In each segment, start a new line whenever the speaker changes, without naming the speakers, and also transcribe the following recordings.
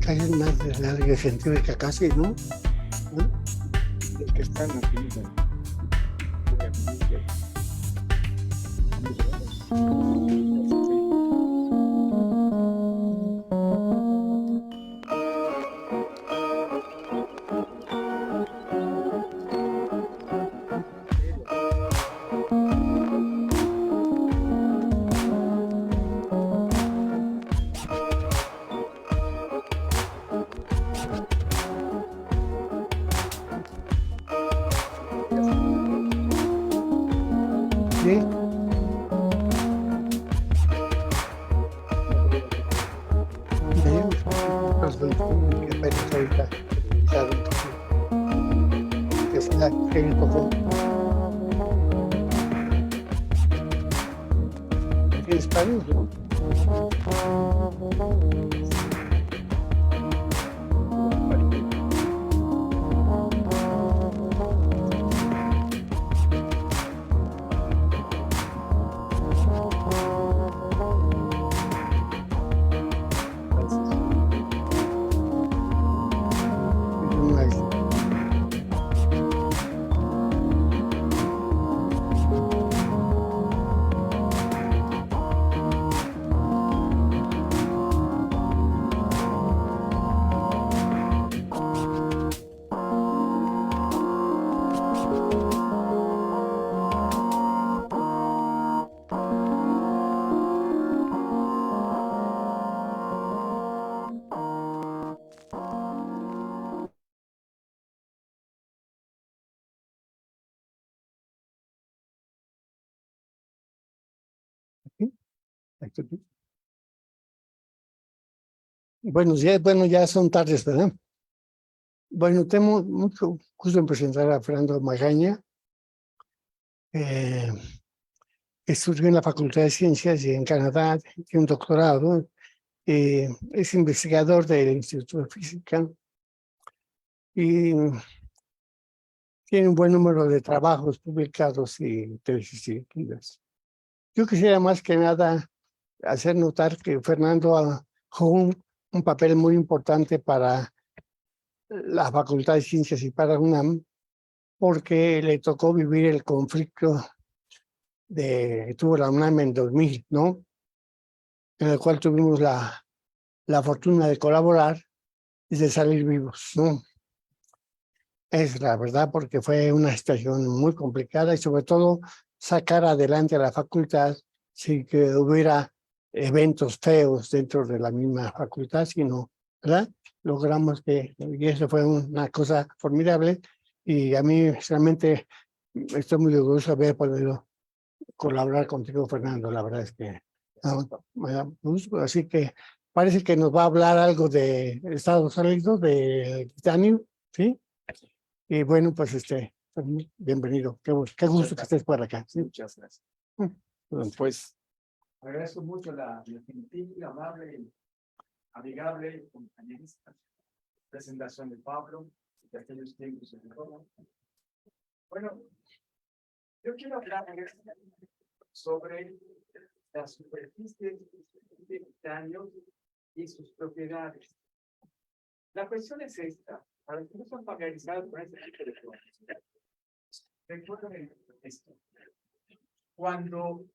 casi más de largo científica casi, ¿no? ¿No?
Los que están aquí,
Sí, que apenas ahorita realizaron que fue la que me tocó. ¿Tienes palos, no? Buenos días, bueno, ya son tardes, ¿verdad? Bueno, tengo mucho gusto en presentar a Fernando Magaña, que estudió en la Facultad de Ciencias y en Canadá, tiene un doctorado, es investigador del Instituto de Física y tiene un buen número de trabajos publicados y tesis y libros. Yo quisiera más que nada hacer notar que Fernando jugó un papel muy importante para la Facultad de Ciencias y para UNAM, porque le tocó vivir el conflicto que tuvo la UNAM en 2000, ¿no? En el cual tuvimos la fortuna de colaborar y de salir vivos, ¿no? Es la verdad, porque fue una situación muy complicada y sobre todo sacar adelante a la facultad sin que hubiera eventos feos dentro de la misma facultad, sino, ¿verdad? Logramos y eso fue una cosa formidable y a mí realmente estoy muy orgulloso de haber podido colaborar contigo, Fernando. La verdad es que me da gusto. Así que parece que nos va a hablar algo de Estados Unidos, de titanio, ¿sí? Y bueno, pues bienvenido. Qué gusto que estés por acá. ¿Sí?
muchas gracias. Pues agradezco mucho la gentil, amable, y amigable, compañerista presentación de Pablo de aquellos tiempos de todo. Bueno, yo quiero hablar sobre la superficie de titanio y sus propiedades. La cuestión es esta: para los que no están familiarizados con este tipo de cosas, recuerden esto: cuando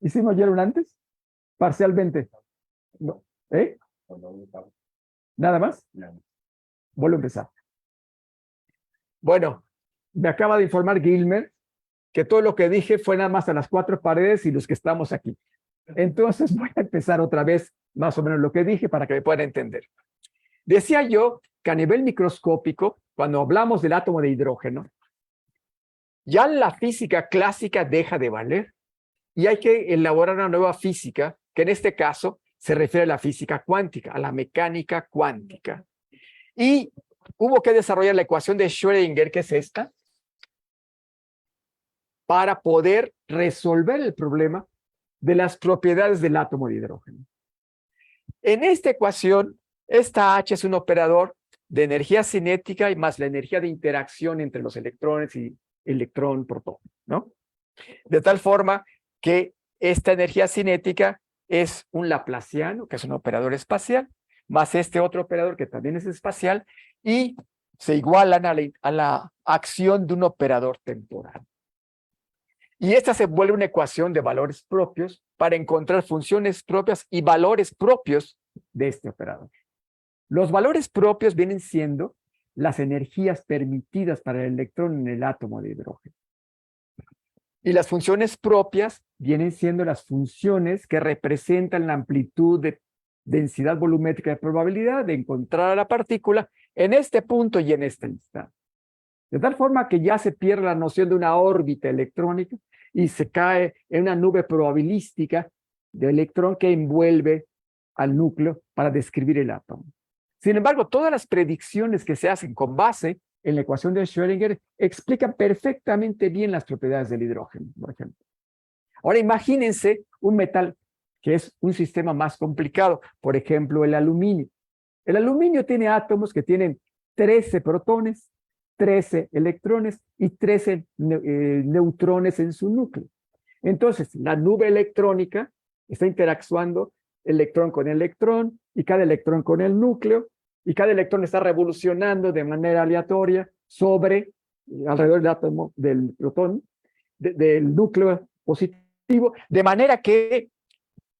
¿Y si me oyeron antes? Parcialmente. No. ¿Eh? ¿Nada más? Vuelvo a empezar. Bueno, me acaba de informar Gilmer que todo lo que dije fue nada más a las 4 paredes y los que estamos aquí. Entonces voy a empezar otra vez más o menos lo que dije para que me puedan entender. Decía yo que a nivel microscópico, cuando hablamos del átomo de hidrógeno, ya la física clásica deja de valer y hay que elaborar una nueva física, que en este caso se refiere a la física cuántica, a la mecánica cuántica. Y hubo que desarrollar la ecuación de Schrödinger, que es esta, para poder resolver el problema de las propiedades del átomo de hidrógeno. En esta ecuación, esta H es un operador de energía cinética y más la energía de interacción entre los electrones y electrón-protón, ¿no? De tal forma que esta energía cinética es un laplaciano, que es un operador espacial, más este otro operador que también es espacial, y se igualan a la acción de un operador temporal. Y esta se vuelve una ecuación de valores propios para encontrar funciones propias y valores propios de este operador. Los valores propios vienen siendo las energías permitidas para el electrón en el átomo de hidrógeno. Y las funciones propias vienen siendo las funciones que representan la amplitud de densidad volumétrica de probabilidad de encontrar a la partícula en este punto y en este instante. De tal forma que ya se pierde la noción de una órbita electrónica y se cae en una nube probabilística de electrón que envuelve al núcleo para describir el átomo. Sin embargo, todas las predicciones que se hacen con base en la ecuación de Schrödinger explican perfectamente bien las propiedades del hidrógeno, por ejemplo. Ahora imagínense un metal que es un sistema más complicado, por ejemplo, el aluminio. El aluminio tiene átomos que tienen 13 protones, 13 electrones y 13 neutrones en su núcleo. Entonces, la nube electrónica está interactuando electrón con electrón y cada electrón con el núcleo y cada electrón está revolucionando de manera aleatoria sobre, alrededor del átomo, del protón, del núcleo positivo, de manera que,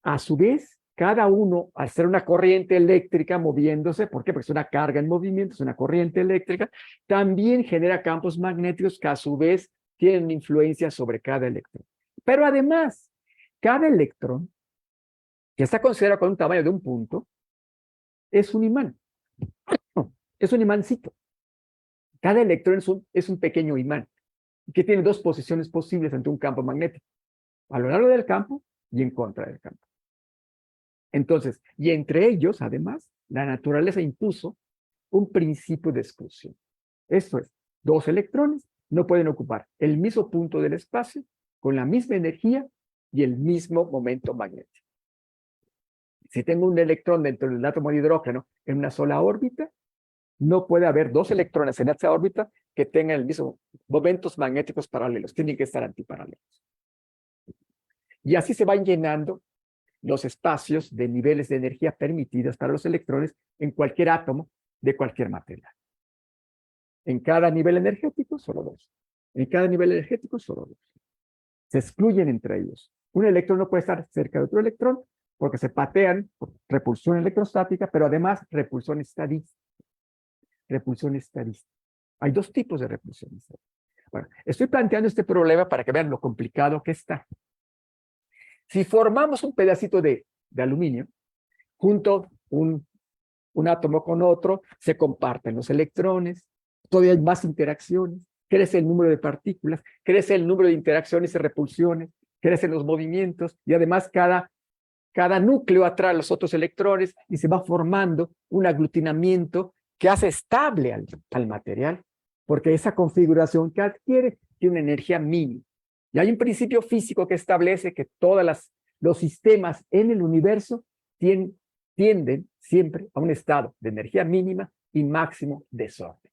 a su vez, cada uno, al ser una corriente eléctrica moviéndose, ¿por qué? Porque es una carga en movimiento, es una corriente eléctrica, también genera campos magnéticos que a su vez tienen influencia sobre cada electrón. Pero además, cada electrón, que está considerado con un tamaño de un punto, es un imán. Es un imancito. Cada electrón es un pequeño imán. y que tiene dos posiciones posibles ante un campo magnético, a lo largo del campo y en contra del campo. Entonces, y entre ellos, además, la naturaleza impuso un principio de exclusión. Esto es, dos electrones no pueden ocupar el mismo punto del espacio con la misma energía y el mismo momento magnético. Si tengo un electrón dentro del átomo de hidrógeno en una sola órbita, no puede haber dos electrones en esa órbita que tengan el mismo momentos magnéticos paralelos. Tienen que estar antiparalelos. Y así se van llenando los espacios de niveles de energía permitidas para los electrones en cualquier átomo de cualquier material. En cada nivel energético, solo dos. En cada nivel energético, solo dos. Se excluyen entre ellos. Un electrón no puede estar cerca de otro electrón porque se patean por repulsión electrostática, pero además repulsión estadística. Repulsión estadística. Hay dos tipos de repulsión estadística. Bueno, estoy planteando este problema para que vean lo complicado que está. Si formamos un pedacito de aluminio, junto un átomo con otro, se comparten los electrones, todavía hay más interacciones, crece el número de partículas, crece el número de interacciones y repulsiones, crecen los movimientos, y además cada núcleo atrae a los otros electrones y se va formando un aglutinamiento que hace estable al material, porque esa configuración que adquiere tiene una energía mínima. Y hay un principio físico que establece que todos los sistemas en el universo tienden siempre a un estado de energía mínima y máximo desorden,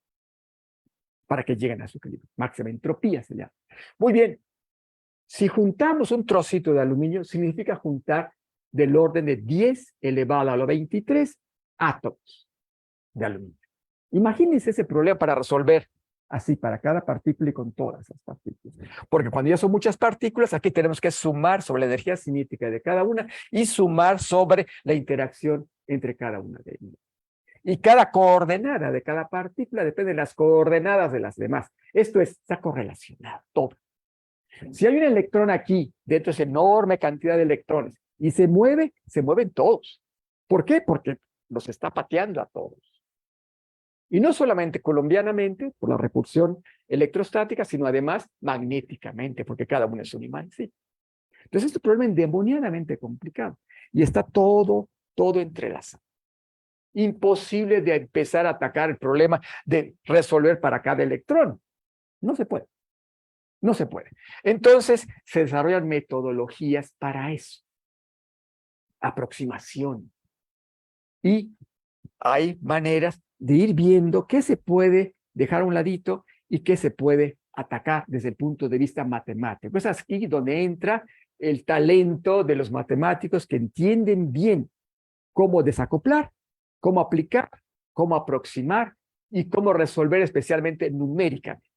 para que lleguen a su equilibrio. Máxima entropía se llama. Muy bien, si juntamos un trocito de aluminio, significa juntar del orden de 10 elevado a la 23 átomos de aluminio. Imagínense ese problema para resolver así para cada partícula y con todas esas partículas. Porque cuando ya son muchas partículas, aquí tenemos que sumar sobre la energía cinética de cada una y sumar sobre la interacción entre cada una de ellas. Y cada coordenada de cada partícula depende de las coordenadas de las demás. Esto está correlacionado, todo. Si hay un electrón aquí, dentro de esa enorme cantidad de electrones, y se mueven todos. ¿Por qué? Porque los está pateando a todos. Y no solamente colombianamente, por la repulsión electrostática, sino además magnéticamente, porque cada uno es un imán, sí. Entonces, este problema es endemoniadamente complicado. Y está todo entrelazado. Imposible de empezar a atacar el problema de resolver para cada electrón. No se puede. No se puede. Entonces, se desarrollan metodologías para eso. Aproximación. Y hay maneras de ir viendo qué se puede dejar a un ladito y qué se puede atacar desde el punto de vista matemático. Es aquí donde entra el talento de los matemáticos que entienden bien cómo desacoplar, cómo aplicar, cómo aproximar y cómo resolver especialmente numéricamente.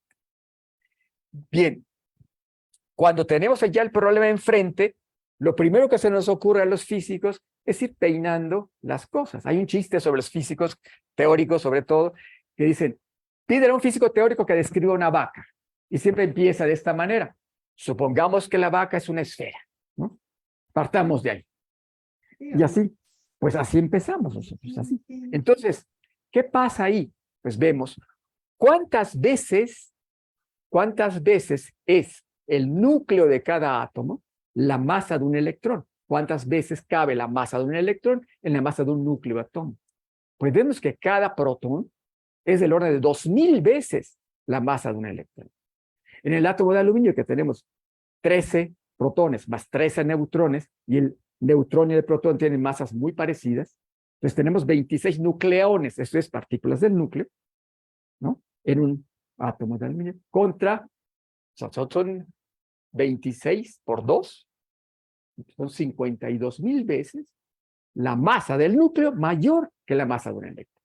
Bien, cuando tenemos ya el problema enfrente, lo primero que se nos ocurre a los físicos es ir peinando las cosas. Hay un chiste sobre los físicos teóricos, sobre todo, que dicen, pídele a un físico teórico que describa una vaca. Y siempre empieza de esta manera. Supongamos que la vaca es una esfera, ¿no? Partamos de ahí. Y así, pues así empezamos nosotros, así. Entonces, ¿qué pasa ahí? Pues vemos cuántas veces es el núcleo de cada átomo la masa de un electrón. ¿Cuántas veces cabe la masa de un electrón en la masa de un núcleo atómico? Pues vemos que cada protón es del orden de 2000 veces la masa de un electrón. En el átomo de aluminio que tenemos 13 protones más 13 neutrones y el neutrón y el protón tienen masas muy parecidas, pues tenemos 26 nucleones, eso es partículas del núcleo, ¿no? En un átomo de aluminio contra, son 26 por 2, son 52,000 veces la masa del núcleo mayor que la masa de un electrón.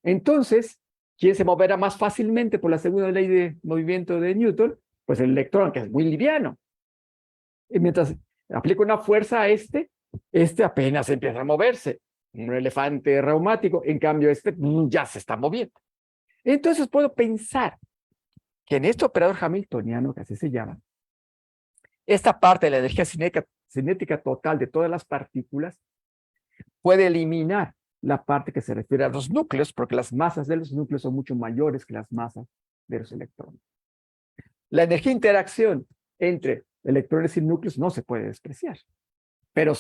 Entonces, ¿quién se moverá más fácilmente por la segunda ley de movimiento de Newton? Pues el electrón, que es muy liviano. Y mientras aplico una fuerza a este apenas empieza a moverse. Un elefante reumático, en cambio ya se está moviendo. Entonces puedo pensar que en este operador hamiltoniano, que así se llama, esta parte de la energía cinética total de todas las partículas puede eliminar la parte que se refiere a los núcleos, porque las masas de los núcleos son mucho mayores que las masas de los electrones. La energía de interacción entre electrones y núcleos no se puede despreciar. Pero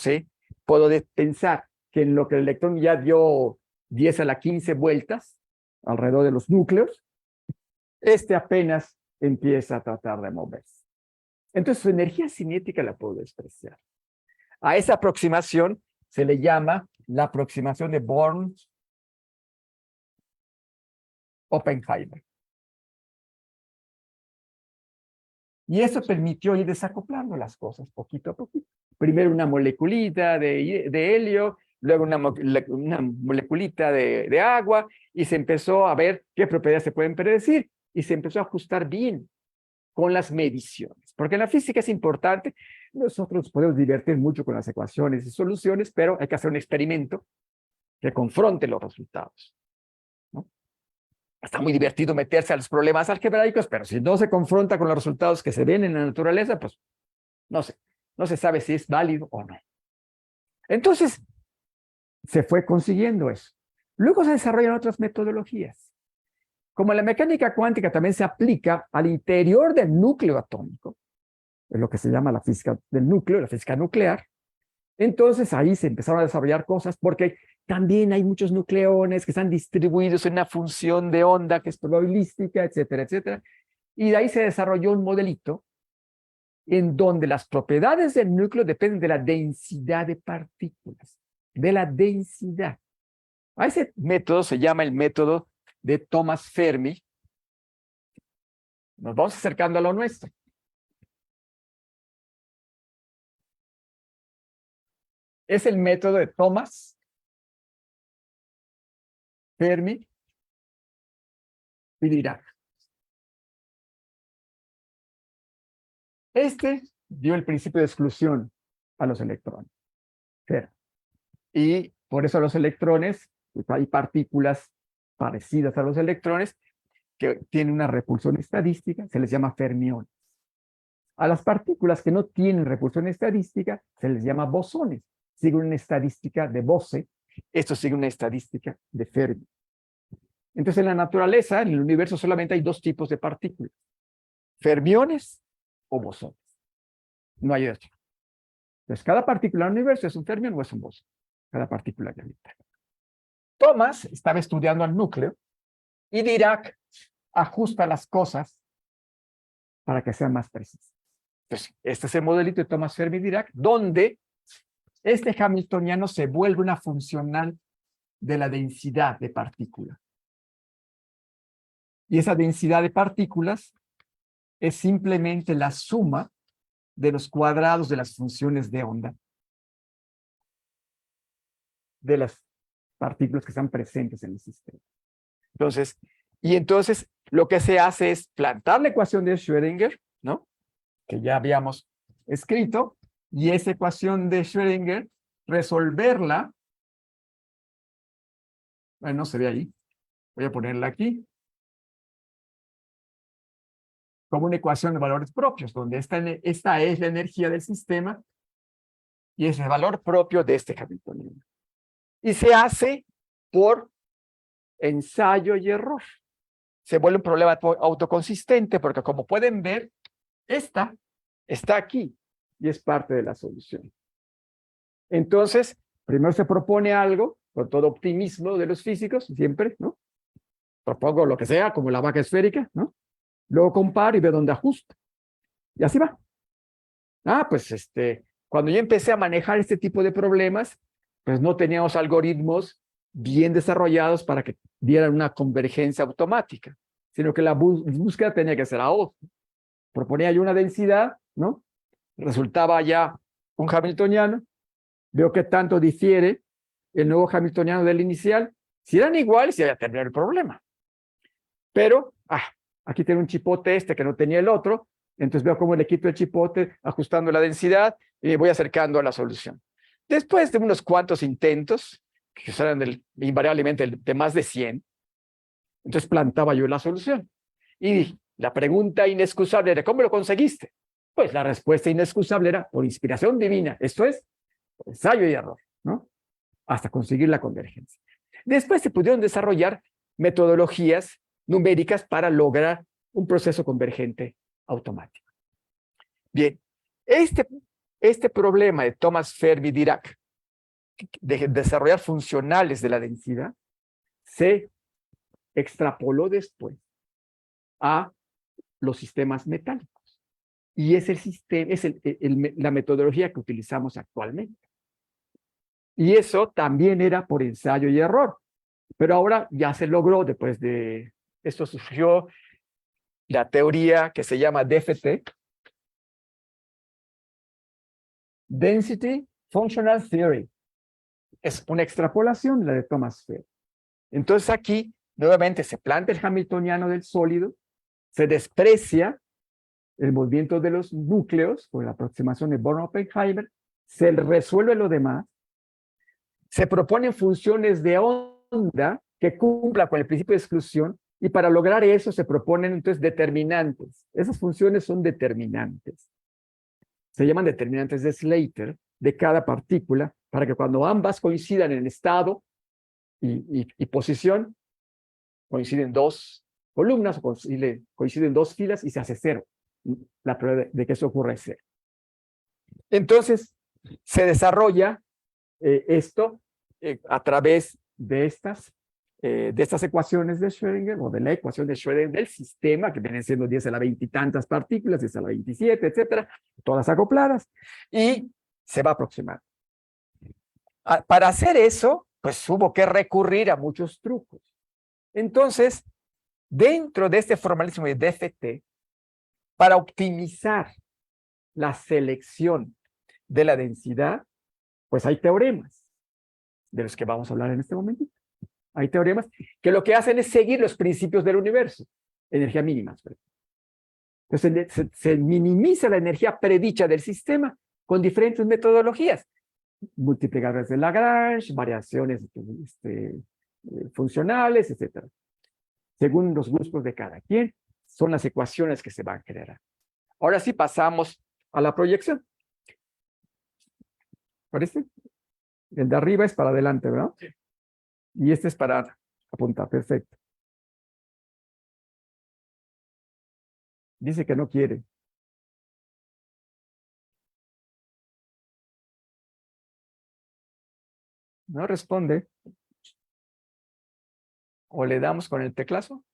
puedo pensar que en lo que el electrón ya dio 10 a la 15 vueltas alrededor de los núcleos, apenas empieza a tratar de moverse. Entonces, su energía cinética la puedo despreciar. A esa aproximación se le llama la aproximación de Born-Oppenheimer. Y eso permitió ir desacoplando las cosas poquito a poquito. Primero una moleculita de helio, luego una moleculita de agua, y se empezó a ver qué propiedades se pueden predecir, y se empezó a ajustar bien con las mediciones. Porque en la física es importante, nosotros podemos divertir mucho con las ecuaciones y soluciones, pero hay que hacer un experimento que confronte los resultados, ¿no? Está muy divertido meterse a los problemas algebraicos, pero si no se confronta con los resultados que se ven en la naturaleza, pues no se sabe si es válido o no. Entonces, se fue consiguiendo eso. Luego se desarrollan otras metodologías. Como la mecánica cuántica también se aplica al interior del núcleo atómico, es lo que se llama la física del núcleo, la física nuclear, entonces ahí se empezaron a desarrollar cosas porque también hay muchos nucleones que están distribuidos en una función de onda que es probabilística, etcétera, etcétera. Y de ahí se desarrolló un modelito en donde las propiedades del núcleo dependen de la densidad de partículas, de la densidad. A ese método se llama el método de Thomas Fermi. Nos vamos acercando a lo nuestro. Es el método de Thomas Fermi y Dirac. Dio el principio de exclusión a los electrones. Y por eso los electrones, pues hay partículas parecidas a los electrones que tienen una repulsión estadística, se les llama fermiones. A las partículas que no tienen repulsión estadística se les llama bosones. Sigue una estadística de Bose, esto sigue una estadística de Fermi. Entonces en la naturaleza, en el universo, solamente hay dos tipos de partículas: fermiones o bosones. No hay otro. Entonces cada partícula en el universo es un fermión o es un bosón. Cada partícula que habita. Thomas estaba estudiando al núcleo y Dirac ajusta las cosas para que sean más precisas. Entonces, este es el modelito de Thomas Fermi Dirac, donde este hamiltoniano se vuelve una funcional de la densidad de partículas. Y esa densidad de partículas es simplemente la suma de los cuadrados de las funciones de onda de las partículas que están presentes en el sistema. Entonces lo que se hace es plantar la ecuación de Schrödinger, ¿no?, que ya habíamos escrito, y esa ecuación de Schrödinger, resolverla. Bueno, no se ve ahí. Voy a ponerla aquí. Como una ecuación de valores propios, donde esta es la energía del sistema y es el valor propio de este hamiltoniano. Y se hace por ensayo y error. Se vuelve un problema autoconsistente porque, como pueden ver, esta está aquí y es parte de la solución. Entonces, primero se propone algo, con todo optimismo de los físicos, siempre, ¿no? Propongo lo que sea, como la vaca esférica, ¿no? Luego comparo y veo dónde ajusto. Y así va. Pues cuando yo empecé a manejar este tipo de problemas, pues no teníamos algoritmos bien desarrollados para que dieran una convergencia automática, sino que la búsqueda tenía que ser a O. Proponía yo una densidad, ¿no? Resultaba ya un hamiltoniano. Veo qué tanto difiere el nuevo hamiltoniano del inicial. Si eran iguales, ya tendría el problema. Pero, aquí tengo un chipote que no tenía el otro, entonces veo cómo le quito el chipote, ajustando la densidad, y me voy acercando a la solución. Después de unos cuantos intentos, que eran invariablemente de más de 100, entonces plantaba yo la solución. Y la pregunta inexcusable era: ¿cómo lo conseguiste? Pues la respuesta inexcusable era: por inspiración divina. Esto es, por ensayo y error, ¿no? Hasta conseguir la convergencia. Después se pudieron desarrollar metodologías numéricas para lograr un proceso convergente automático. Bien, este problema de Thomas Fermi-Dirac, de desarrollar funcionales de la densidad, se extrapoló después a los sistemas metálicos. Y es el sistema, es la metodología que utilizamos actualmente. Y eso también era por ensayo y error. Pero ahora ya se logró, después de esto surgió la teoría que se llama DFT, Density Functional Theory. Es una extrapolación de la de Thomas Fermi. Entonces aquí, nuevamente, se plantea el hamiltoniano del sólido, se desprecia el movimiento de los núcleos por la aproximación de Born-Oppenheimer, se resuelve lo demás, se proponen funciones de onda que cumplan con el principio de exclusión, y para lograr eso se proponen entonces determinantes. Esas funciones son determinantes. Se llaman determinantes de Slater de cada partícula, para que cuando ambas coincidan en estado y posición, coinciden dos columnas, o coinciden dos filas y se hace cero. La prueba de que eso ocurra es cero. Entonces, se desarrolla esto a través de estas ecuaciones de Schrödinger, o de la ecuación de Schrödinger del sistema, que vienen siendo 10 a la 20 y tantas partículas, 10 a la 27, etcétera, todas acopladas, y se va aproximando. Para hacer eso, pues hubo que recurrir a muchos trucos. Entonces, dentro de este formalismo de DFT, para optimizar la selección de la densidad, pues hay teoremas, de los que vamos a hablar en este momento. Hay teoremas que lo que hacen es seguir los principios del universo, energía mínima. Entonces se minimiza la energía predicha del sistema con diferentes metodologías. Multiplicadores de Lagrange, variaciones funcionales, etc. Según los gustos de cada quien, son las ecuaciones que se van a generar. Ahora sí pasamos a la proyección. ¿Parece? El de arriba es para adelante, ¿verdad? Sí. Y este es para apuntar. Perfecto. Dice que no quiere. No responde. ¿O le damos con el teclazo?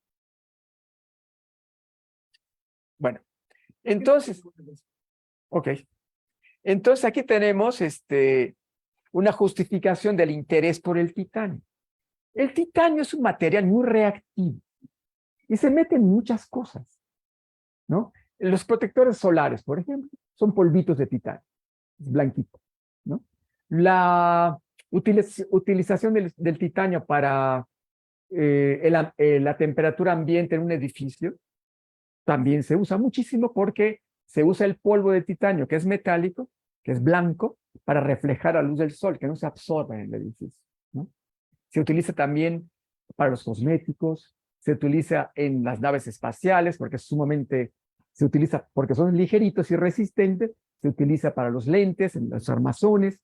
Bueno, entonces, ok. Entonces aquí tenemos una justificación del interés por el titanio. El titanio es un material muy reactivo y se mete en muchas cosas, ¿no? Los protectores solares, por ejemplo, son polvitos de titanio, es blanquito, ¿no? La utilización del titanio para la temperatura ambiente en un edificio también se usa muchísimo, porque se usa el polvo de titanio, que es metálico, que es blanco, para reflejar la luz del sol, que no se absorba en el edificio, ¿no? Se utiliza también para los cosméticos, se utiliza en las naves espaciales, porque es sumamente, se utiliza porque son ligeritos y resistentes, se utiliza para los lentes, en los armazones,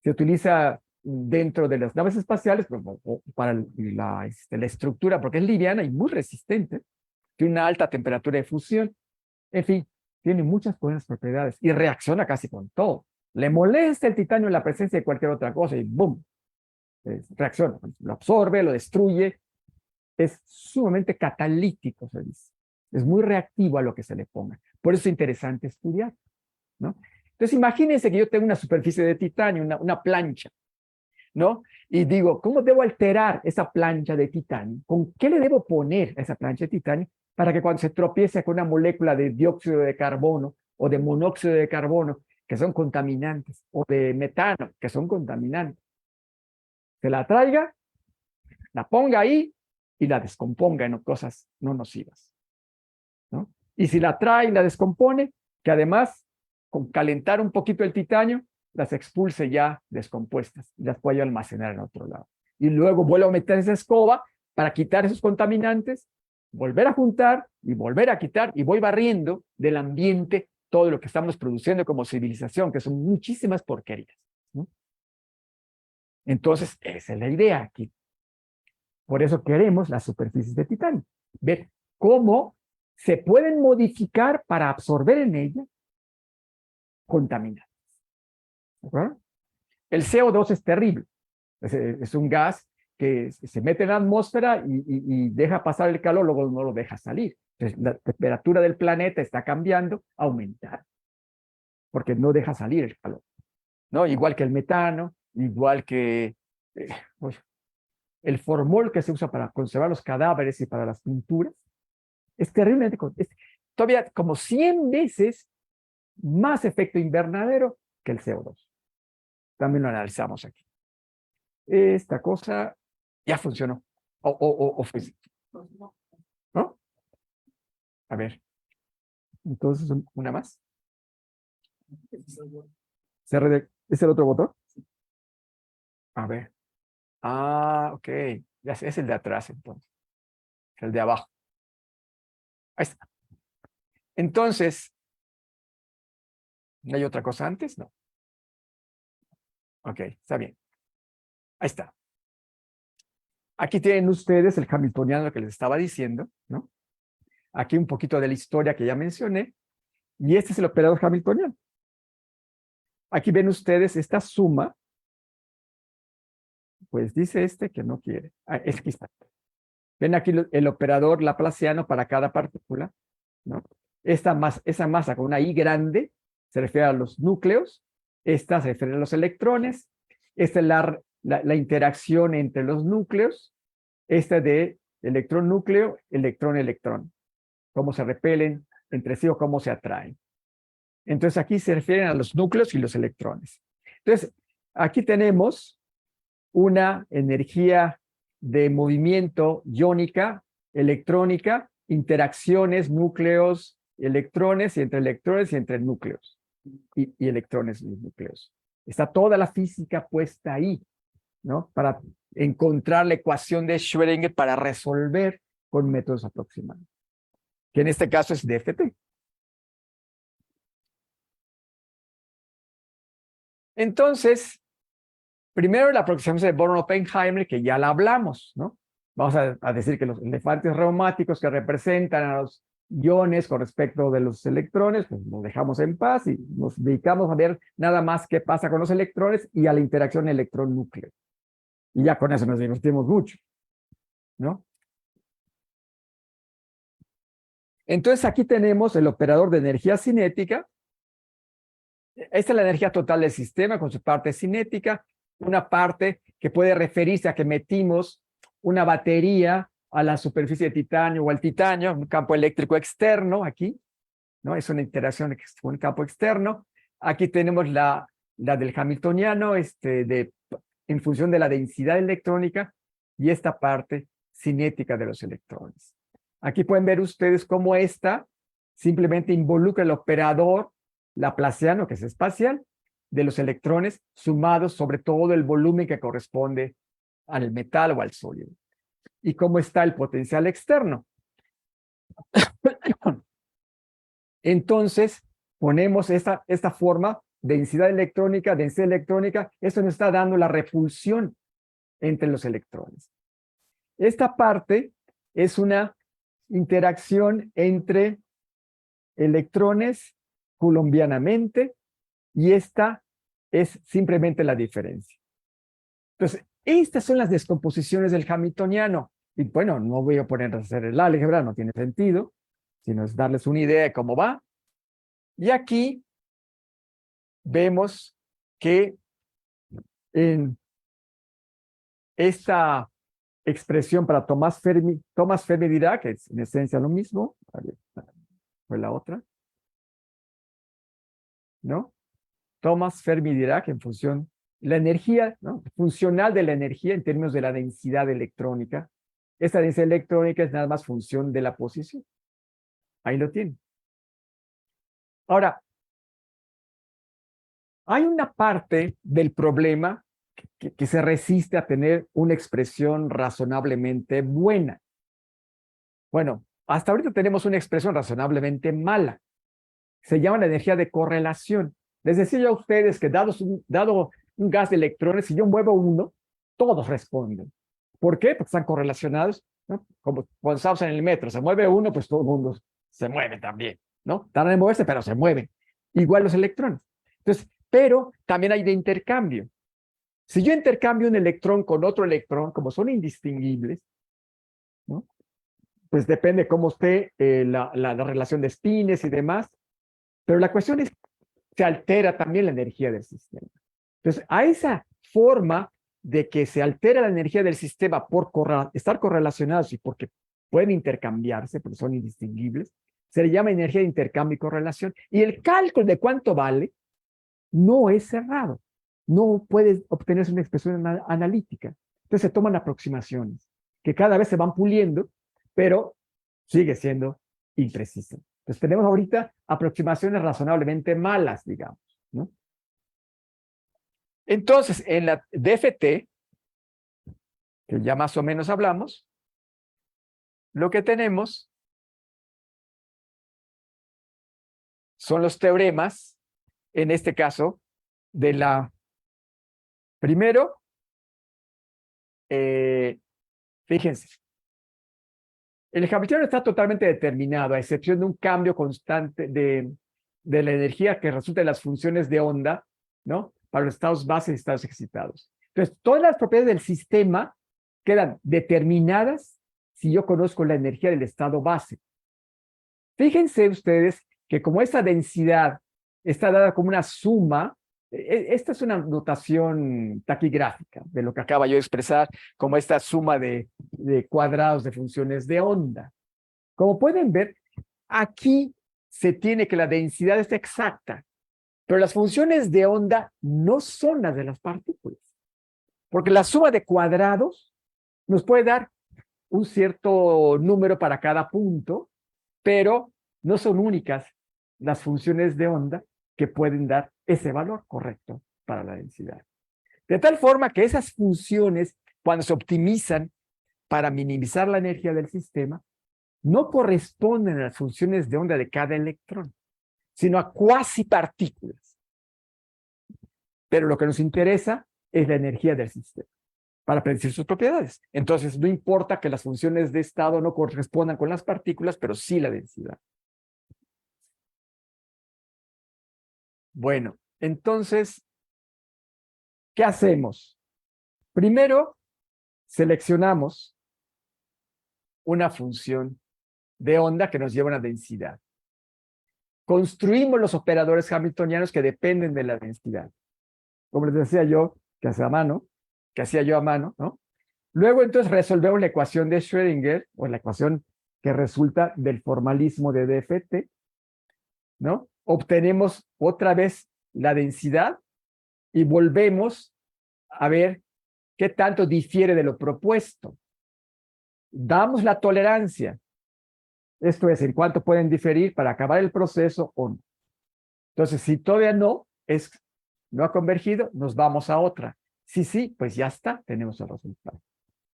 se utiliza dentro de las naves espaciales para la estructura, porque es liviana y muy resistente, tiene una alta temperatura de fusión, en fin, tiene muchas buenas propiedades y reacciona casi con todo. Le molesta el titanio en la presencia de cualquier otra cosa y ¡boom! Reacciona, lo absorbe, lo destruye. Es sumamente catalítico, se dice. Es muy reactivo a lo que se le ponga. Por eso es interesante estudiar, ¿no? Entonces imagínense que yo tengo una superficie de titanio, una plancha, ¿no? Y digo, ¿cómo debo alterar esa plancha de titanio? ¿Con qué le debo poner a esa plancha de titanio para que cuando se tropiece con una molécula de dióxido de carbono o de monóxido de carbono, que son contaminantes, o de metano, que son contaminantes, se la traiga, la ponga ahí y la descomponga en cosas no nocivas, ¿no? Y si la trae y la descompone, que además, con calentar un poquito el titanio, las expulse ya descompuestas y las pueda almacenar en otro lado. Y luego vuelvo a meter esa escoba para quitar esos contaminantes, volver a juntar y volver a quitar, y voy barriendo del ambiente todo lo que estamos produciendo como civilización, que son muchísimas porquerías, ¿no? Entonces, esa es la idea aquí. Por eso queremos las superficies de titanio. Ver cómo se pueden modificar para absorber en ella contaminantes. ¿De acuerdo? El CO2 es terrible. Es un gas que se mete en la atmósfera y deja pasar el calor, luego no lo deja salir. Entonces, la temperatura del planeta está cambiando, aumentar, porque no deja salir el calor, ¿no? Igual que el metano, igual que el formol que se usa para conservar los cadáveres y para las pinturas, es terriblemente, todavía como 100 veces más efecto invernadero que el CO2. También lo analizamos aquí. Esta cosa ya funcionó. ¿No? A ver. Entonces, una más. ¿Es el otro botón? A ver. Ah, ok. Es el de atrás, entonces. El de abajo. Ahí está. Entonces, ¿no hay otra cosa antes? No. Ok, está bien. Ahí está. Aquí tienen ustedes el hamiltoniano que les estaba diciendo, ¿no? Aquí un poquito de la historia que ya mencioné. Y este es el operador hamiltoniano. Aquí ven ustedes esta suma. Pues dice este que no quiere. Es que está. Ven aquí el operador laplaciano para cada partícula, ¿no? Esa masa con una I grande se refiere a los núcleos. Esta se refiere a los electrones. Esta es la interacción entre los núcleos. Esta de electrón-núcleo, electrón-electrón. Cómo se repelen entre sí o cómo se atraen. Entonces aquí se refieren a los núcleos y los electrones. Entonces, aquí tenemos una energía de movimiento iónica, electrónica, interacciones, núcleos, electrones y entre núcleos y electrones y núcleos. Está toda la física puesta ahí, ¿no? Para encontrar la ecuación de Schrödinger para resolver con métodos aproximados, que en este caso es DFT. Entonces, primero la aproximación de Born-Oppenheimer, que ya la hablamos, ¿no? Vamos a decir que los elefantes reumáticos que representan a los iones con respecto de los electrones, pues los dejamos en paz y nos dedicamos a ver nada más qué pasa con los electrones y a la interacción electrón-núcleo. Y ya con eso nos divertimos mucho, ¿no? Entonces aquí tenemos el operador de energía cinética. Esta es la energía total del sistema con su parte cinética, una parte que puede referirse a que metimos una batería a la superficie de titanio o al titanio, un campo eléctrico externo aquí, ¿no? Es una interacción con un campo externo. Aquí tenemos la del hamiltoniano, en función de la densidad electrónica y esta parte cinética de los electrones. Aquí pueden ver ustedes cómo esta simplemente involucra el operador laplaciano, que es espacial, de los electrones sumados sobre todo el volumen que corresponde al metal o al sólido. ¿Y cómo está el potencial externo? Entonces, ponemos esta forma, densidad electrónica, esto nos está dando la repulsión entre los electrones. Esta parte es una interacción entre electrones coulombianamente y esta es simplemente la diferencia. Entonces, estas son las descomposiciones del hamiltoniano. Y bueno, no voy a poner a hacer el álgebra, no tiene sentido, sino es darles una idea de cómo va. Y aquí vemos que en esta expresión para Thomas Fermi-Dirac, que es en esencia lo mismo, fue la otra, ¿no? Thomas Fermi-Dirac en función, la energía, ¿no? Funcional de la energía en términos de la densidad electrónica. Esta densidad electrónica es nada más función de la posición. Ahí lo tienen. Ahora, hay una parte del problema que se resiste a tener una expresión razonablemente buena. Bueno, hasta ahorita tenemos una expresión razonablemente mala. Se llama la energía de correlación. Les decía yo a ustedes que dado un gas de electrones, si yo muevo uno, todos responden. ¿Por qué? Porque están correlacionados, ¿no? Como cuando estamos en el metro, se mueve uno, pues todo el mundo se mueven también, ¿no? Tardan en moverse, pero se mueven. Igual los electrones. Entonces, pero también hay de intercambio. Si yo intercambio un electrón con otro electrón, como son indistinguibles, ¿no? Pues depende cómo esté la relación de espines y demás. Pero la cuestión es, se altera también la energía del sistema. Entonces, a esa forma de que se altera la energía del sistema por estar correlacionados y porque pueden intercambiarse, porque son indistinguibles, se le llama energía de intercambio y correlación. Y el cálculo de cuánto vale no es cerrado. No puede obtenerse una expresión analítica. Entonces se toman aproximaciones que cada vez se van puliendo, pero sigue siendo imprecisa. Entonces tenemos ahorita aproximaciones razonablemente malas, digamos, ¿no? Entonces, en la DFT, que ya más o menos hablamos, lo que tenemos son los teoremas, en este caso, de la... Primero, fíjense, el Hamiltoniano está totalmente determinado, a excepción de un cambio constante de la energía que resulta de las funciones de onda, ¿no? Para los estados base y estados excitados. Entonces, todas las propiedades del sistema quedan determinadas si yo conozco la energía del estado base. Fíjense ustedes que como esa densidad está dada como una suma, esta es una notación taquigráfica de lo que acabo yo de expresar, como esta suma de cuadrados de funciones de onda. Como pueden ver, aquí se tiene que la densidad está exacta, pero las funciones de onda no son las de las partículas, porque la suma de cuadrados nos puede dar un cierto número para cada punto, pero no son únicas las funciones de onda que pueden dar ese valor correcto para la densidad. De tal forma que esas funciones, cuando se optimizan para minimizar la energía del sistema, no corresponden a las funciones de onda de cada electrón, sino a cuasi partículas. Pero lo que nos interesa es la energía del sistema para predecir sus propiedades. Entonces, no importa que las funciones de estado no correspondan con las partículas, pero sí la densidad. Bueno, entonces, ¿qué hacemos? Primero, seleccionamos una función de onda que nos lleva a una densidad. Construimos los operadores hamiltonianos que dependen de la densidad. Como les decía yo, que hacía yo a mano, ¿no? Luego, entonces, resolvemos la ecuación de Schrödinger, o la ecuación que resulta del formalismo de DFT, ¿no? Obtenemos otra vez la densidad y volvemos a ver qué tanto difiere de lo propuesto. Damos la tolerancia. Esto es, en cuánto pueden diferir para acabar el proceso o no. Entonces, si todavía no ha convergido, nos vamos a otra. Si sí, pues ya está, tenemos el resultado.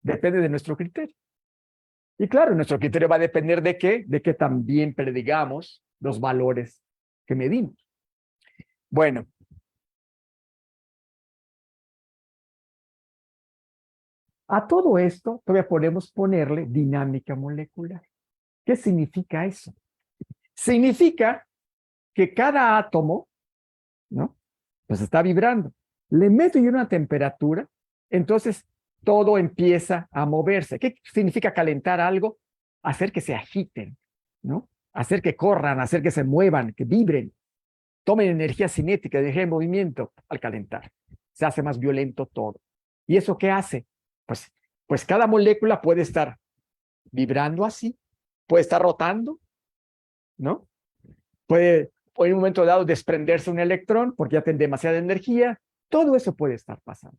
Depende de nuestro criterio. Y claro, nuestro criterio va a depender de qué, de que también predigamos los valores que medimos. Bueno. A todo esto todavía podemos ponerle dinámica molecular. ¿Qué significa eso? Significa que cada átomo, ¿no? Pues está vibrando. Le meto yo una temperatura, entonces todo empieza a moverse. ¿Qué significa calentar algo? Hacer que se agiten, ¿no? Hacer que corran, hacer que se muevan, que vibren. Tomen energía cinética, energía de movimiento al calentar. Se hace más violento todo. ¿Y eso qué hace? Pues cada molécula puede estar vibrando así, puede estar rotando, ¿no? Puede en un momento dado desprenderse un electrón porque ya tiene demasiada energía. Todo eso puede estar pasando.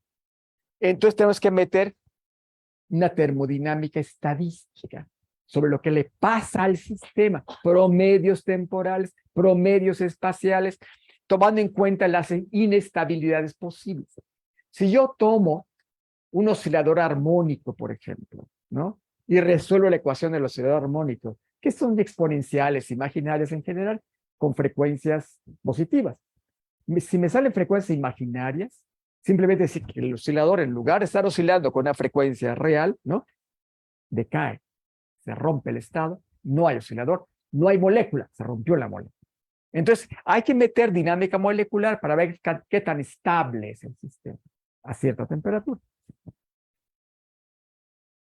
Entonces tenemos que meter una termodinámica estadística sobre lo que le pasa al sistema, promedios temporales, promedios espaciales, tomando en cuenta las inestabilidades posibles. Si yo tomo un oscilador armónico, por ejemplo, ¿no? Y resuelvo la ecuación del oscilador armónico, que son exponenciales, imaginarias en general, con frecuencias positivas. Si me salen frecuencias imaginarias, simplemente decir que el oscilador, en lugar de estar oscilando con una frecuencia real, ¿no? Decae, se rompe el estado, no hay oscilador, no hay molécula, se rompió la molécula. Entonces, hay que meter dinámica molecular para ver qué tan estable es el sistema a cierta temperatura.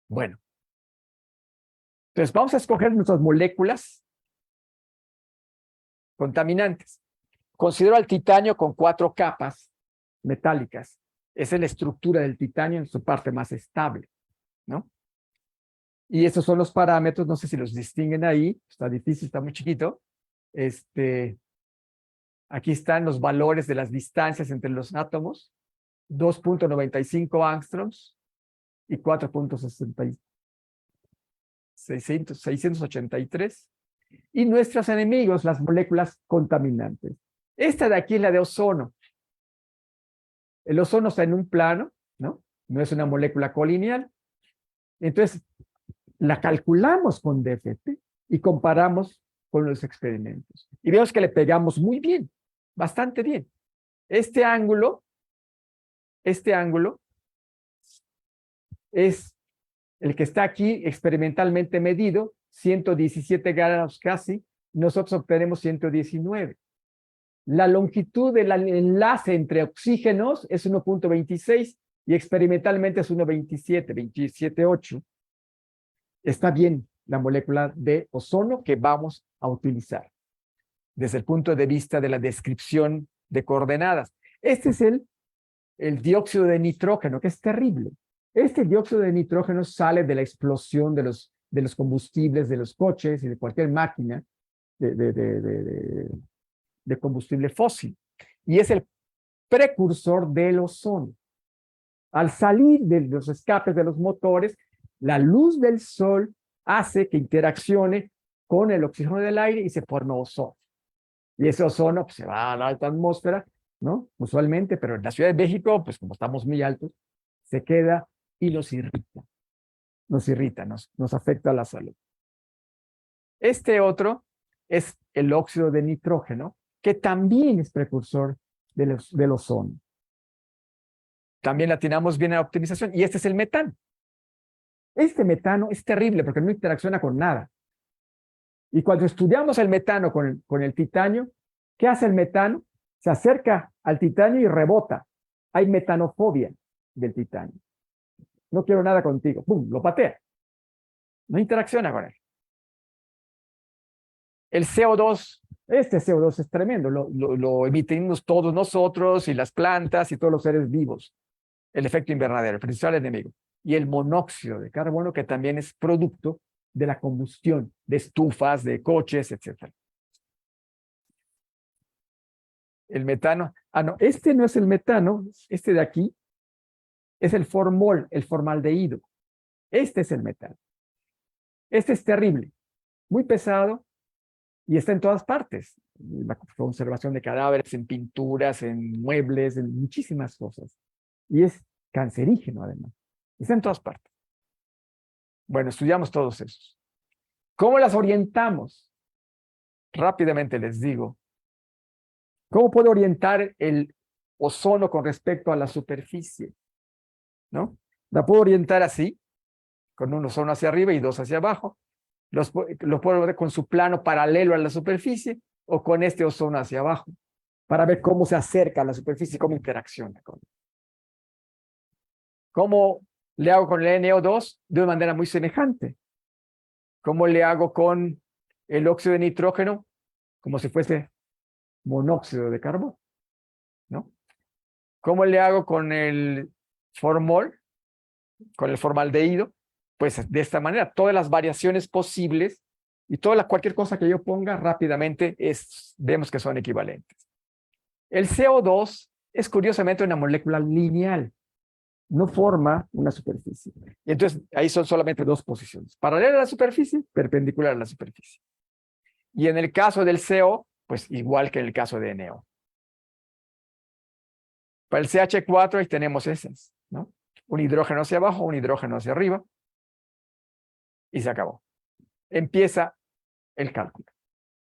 Bueno, entonces vamos a escoger nuestras moléculas contaminantes. Considero al titanio con 4 capas metálicas. Esa es la estructura del titanio en su parte más estable, ¿no? Y estos son los parámetros, no sé si los distinguen ahí, está difícil, está muy chiquito. Aquí están los valores de las distancias entre los átomos, 2.95 angstroms y 4.683. Y nuestros enemigos, las moléculas contaminantes. Esta de aquí es la de ozono. El ozono está en un plano, ¿no? No es una molécula colineal. Entonces, la calculamos con DFT y comparamos con los experimentos. Y vemos que le pegamos muy bien, bastante bien. Este ángulo es el que está aquí experimentalmente medido, 117 grados casi, nosotros obtenemos 119. La longitud del enlace entre oxígenos es 1.26 y experimentalmente es 1.27, 27.8. Está bien la molécula de ozono que vamos a utilizar desde el punto de vista de la descripción de coordenadas. Este es el dióxido de nitrógeno, que es terrible. Este dióxido de nitrógeno sale de la explosión de los combustibles de los coches y de cualquier máquina de combustible fósil. Y es el precursor del ozono. Al salir de los escapes de los motores, la luz del sol hace que interaccione con el oxígeno del aire y se forma ozono. Y ese ozono pues, se va a la alta atmósfera, ¿no? Usualmente, pero en la Ciudad de México, pues como estamos muy altos, se queda y nos irrita. Nos afecta a la salud. Este otro es el óxido de nitrógeno, que también es precursor del ozono. También la atinamos bien a la optimización. Y este es el metano. Este metano es terrible porque no interacciona con nada. Y cuando estudiamos el metano con el titanio, ¿qué hace el metano? Se acerca al titanio y rebota. Hay metanofobia del titanio. No quiero nada contigo. ¡Pum! Lo patea. No interacciona con él. El CO2, este CO2 es tremendo. Lo emitimos todos nosotros y las plantas y todos los seres vivos. El efecto invernadero, el principal enemigo. Y el monóxido de carbono, que también es producto de la combustión de estufas, de coches, etc. El metano, no, este no es el metano, este de aquí es el formol, el formaldehído. Este es el metano. Este es terrible, muy pesado y está en todas partes. La conservación de cadáveres, en pinturas, en muebles, en muchísimas cosas. Y es cancerígeno además. Está en todas partes. Bueno, estudiamos todos esos. ¿Cómo las orientamos? Rápidamente les digo. ¿Cómo puedo orientar el ozono con respecto a la superficie? ¿No? La puedo orientar así, con un ozono hacia arriba y 2 hacia abajo. Los puedo ver con su plano paralelo a la superficie o con este ozono hacia abajo, para ver cómo se acerca a la superficie y cómo interacciona con él. ¿Cómo le hago con el NO2? De una manera muy semejante. ¿Cómo le hago con el óxido de nitrógeno? Como si fuese monóxido de carbono, ¿no? ¿Cómo le hago con el formol? Con el formaldehído. Pues de esta manera, todas las variaciones posibles y cualquier cosa que yo ponga rápidamente vemos que son equivalentes. El CO2 es curiosamente una molécula lineal. No forma una superficie. Y entonces ahí son solamente 2 posiciones. Paralela a la superficie, perpendicular a la superficie. Y en el caso del CO, pues igual que en el caso de NO. Para el CH4 ahí tenemos esas, ¿no? Un hidrógeno hacia abajo, un hidrógeno hacia arriba. Y se acabó. Empieza el cálculo.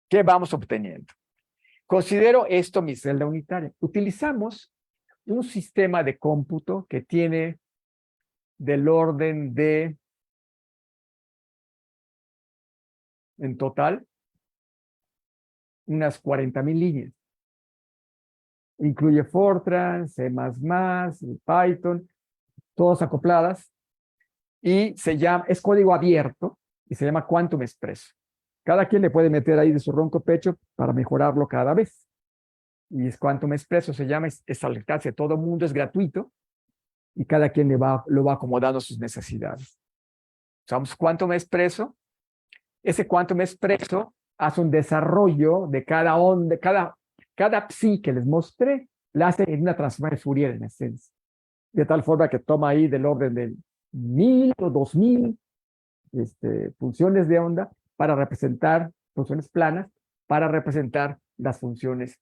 ¿Qué vamos obteniendo? Considero esto mi celda unitaria. Utilizamos un sistema de cómputo que tiene del orden de, en total, unas 40,000 líneas. Incluye Fortran, C++, Python, todas acopladas. Y es código abierto y se llama Quantum Expresso. Cada quien le puede meter ahí de su ronco pecho para mejorarlo cada vez. Y es Quantum Expresso, se llama, es al alcance de todo el mundo, es gratuito. Y cada quien lo va acomodando a sus necesidades. Usamos Quantum Expresso. Ese Quantum Expresso hace un desarrollo de cada onda, cada psi que les mostré, la hace en una transformación de Fourier en esencia. De tal forma que toma ahí del orden de 1000 o 2000 funciones de onda para representar funciones planas, para representar las funciones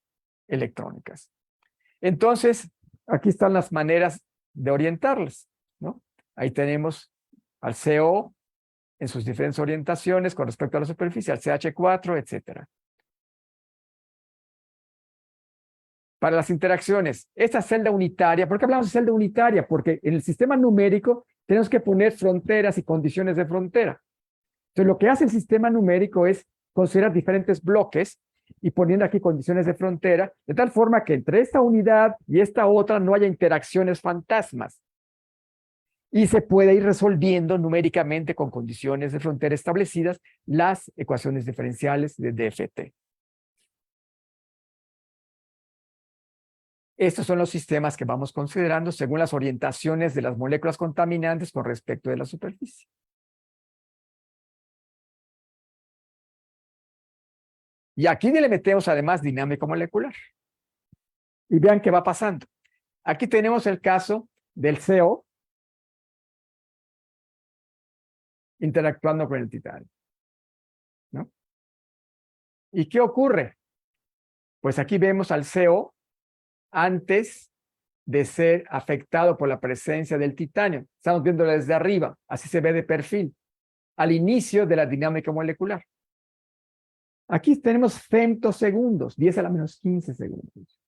electrónicas. Entonces, aquí están las maneras de orientarlas, ¿no? Ahí tenemos al CO en sus diferentes orientaciones con respecto a la superficie, al CH4, etcétera. Para las interacciones, esta celda unitaria, ¿por qué hablamos de celda unitaria? Porque en el sistema numérico tenemos que poner fronteras y condiciones de frontera. Entonces, lo que hace el sistema numérico es considerar diferentes bloques y poniendo aquí condiciones de frontera, de tal forma que entre esta unidad y esta otra no haya interacciones fantasmas. Y se puede ir resolviendo numéricamente con condiciones de frontera establecidas las ecuaciones diferenciales de DFT. Estos son los sistemas que vamos considerando según las orientaciones de las moléculas contaminantes con respecto de la superficie. Y aquí le metemos además dinámica molecular. Y vean qué va pasando. Aquí tenemos el caso del CO interactuando con el titanio, ¿no? ¿Y qué ocurre? Pues aquí vemos al CO antes de ser afectado por la presencia del titanio. Estamos viéndolo desde arriba, así se ve de perfil, al inicio de la dinámica molecular. Aquí tenemos femtosegundos, 10 a la menos 15 segundos.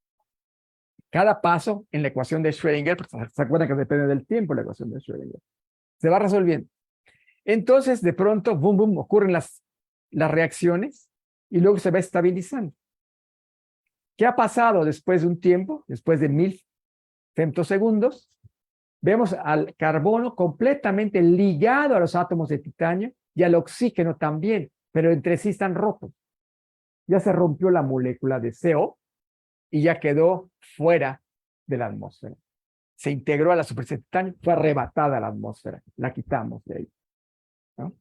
Cada paso en la ecuación de Schrödinger, ¿se acuerdan que depende del tiempo la ecuación de Schrödinger? Se va resolviendo. Entonces, de pronto, boom, boom, ocurren las reacciones y luego se va estabilizando. ¿Qué ha pasado después de un tiempo? Después de 1000 femtosegundos, vemos al carbono completamente ligado a los átomos de titanio y al oxígeno también, pero entre sí están rotos. Ya se rompió la molécula de CO y ya quedó fuera de la atmósfera. Se integró a la superficie de titanio, fue arrebatada a la atmósfera, la quitamos de ahí, ¿no?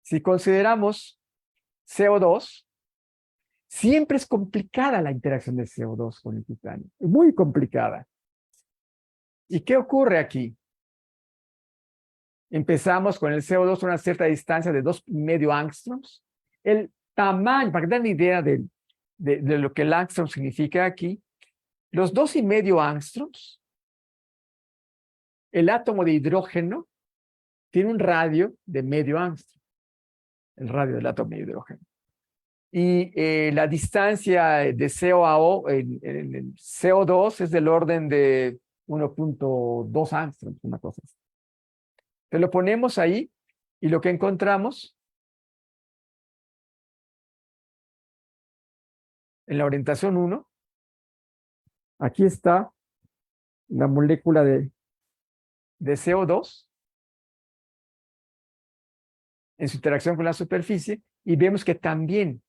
Si consideramos CO2, siempre es complicada la interacción de CO2 con el titanio, muy complicada. ¿Y qué ocurre aquí? Empezamos con el CO2 a una cierta distancia de 2,5 angstroms. El tamaño, para que den una idea de lo que el angstrom significa aquí, los 2,5 angstroms, el átomo de hidrógeno tiene un radio de medio angstrom, el radio del átomo de hidrógeno. Y la distancia de CO a O en el CO2 es del orden de 1,2 angstroms, una cosa así. Entonces lo ponemos ahí y lo que encontramos en la orientación 1, aquí está la molécula de CO2 en su interacción con la superficie y vemos que también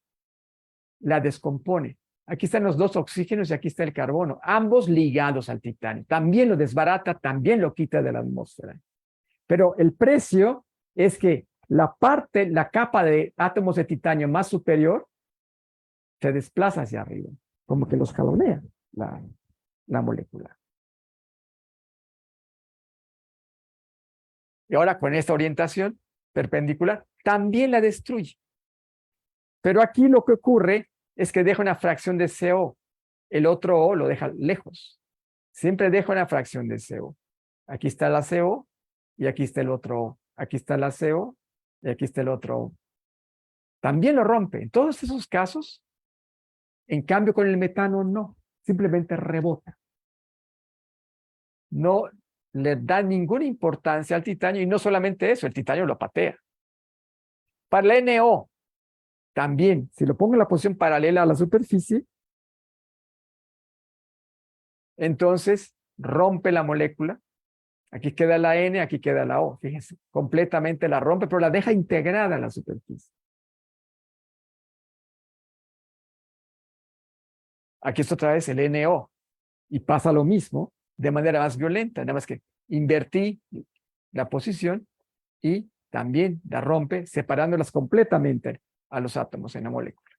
la descompone. Aquí están los dos oxígenos y aquí está el carbono, ambos ligados al titanio. También lo desbarata, también lo quita de la atmósfera. Pero el precio es que la capa de átomos de titanio más superior se desplaza hacia arriba, como que los jalonea la molécula. Y ahora con esta orientación perpendicular también la destruye. Pero aquí lo que ocurre es que deja una fracción de CO. El otro O lo deja lejos. Siempre deja una fracción de CO. Aquí está la CO y aquí está el otro O. Aquí está la CO y aquí está el otro O. También lo rompe. En todos esos casos, en cambio con el metano no. Simplemente rebota. No le da ninguna importancia al titanio y no solamente eso, el titanio lo patea. Para la NO, También, si lo pongo en la posición paralela a la superficie, entonces rompe la molécula. Aquí queda la N, aquí queda la O. Fíjense, completamente la rompe, pero la deja integrada en la superficie. Aquí está otra vez el NO. Y pasa lo mismo de manera más violenta. Nada más que invertí la posición y también la rompe, separándolas completamente a los átomos en la molécula.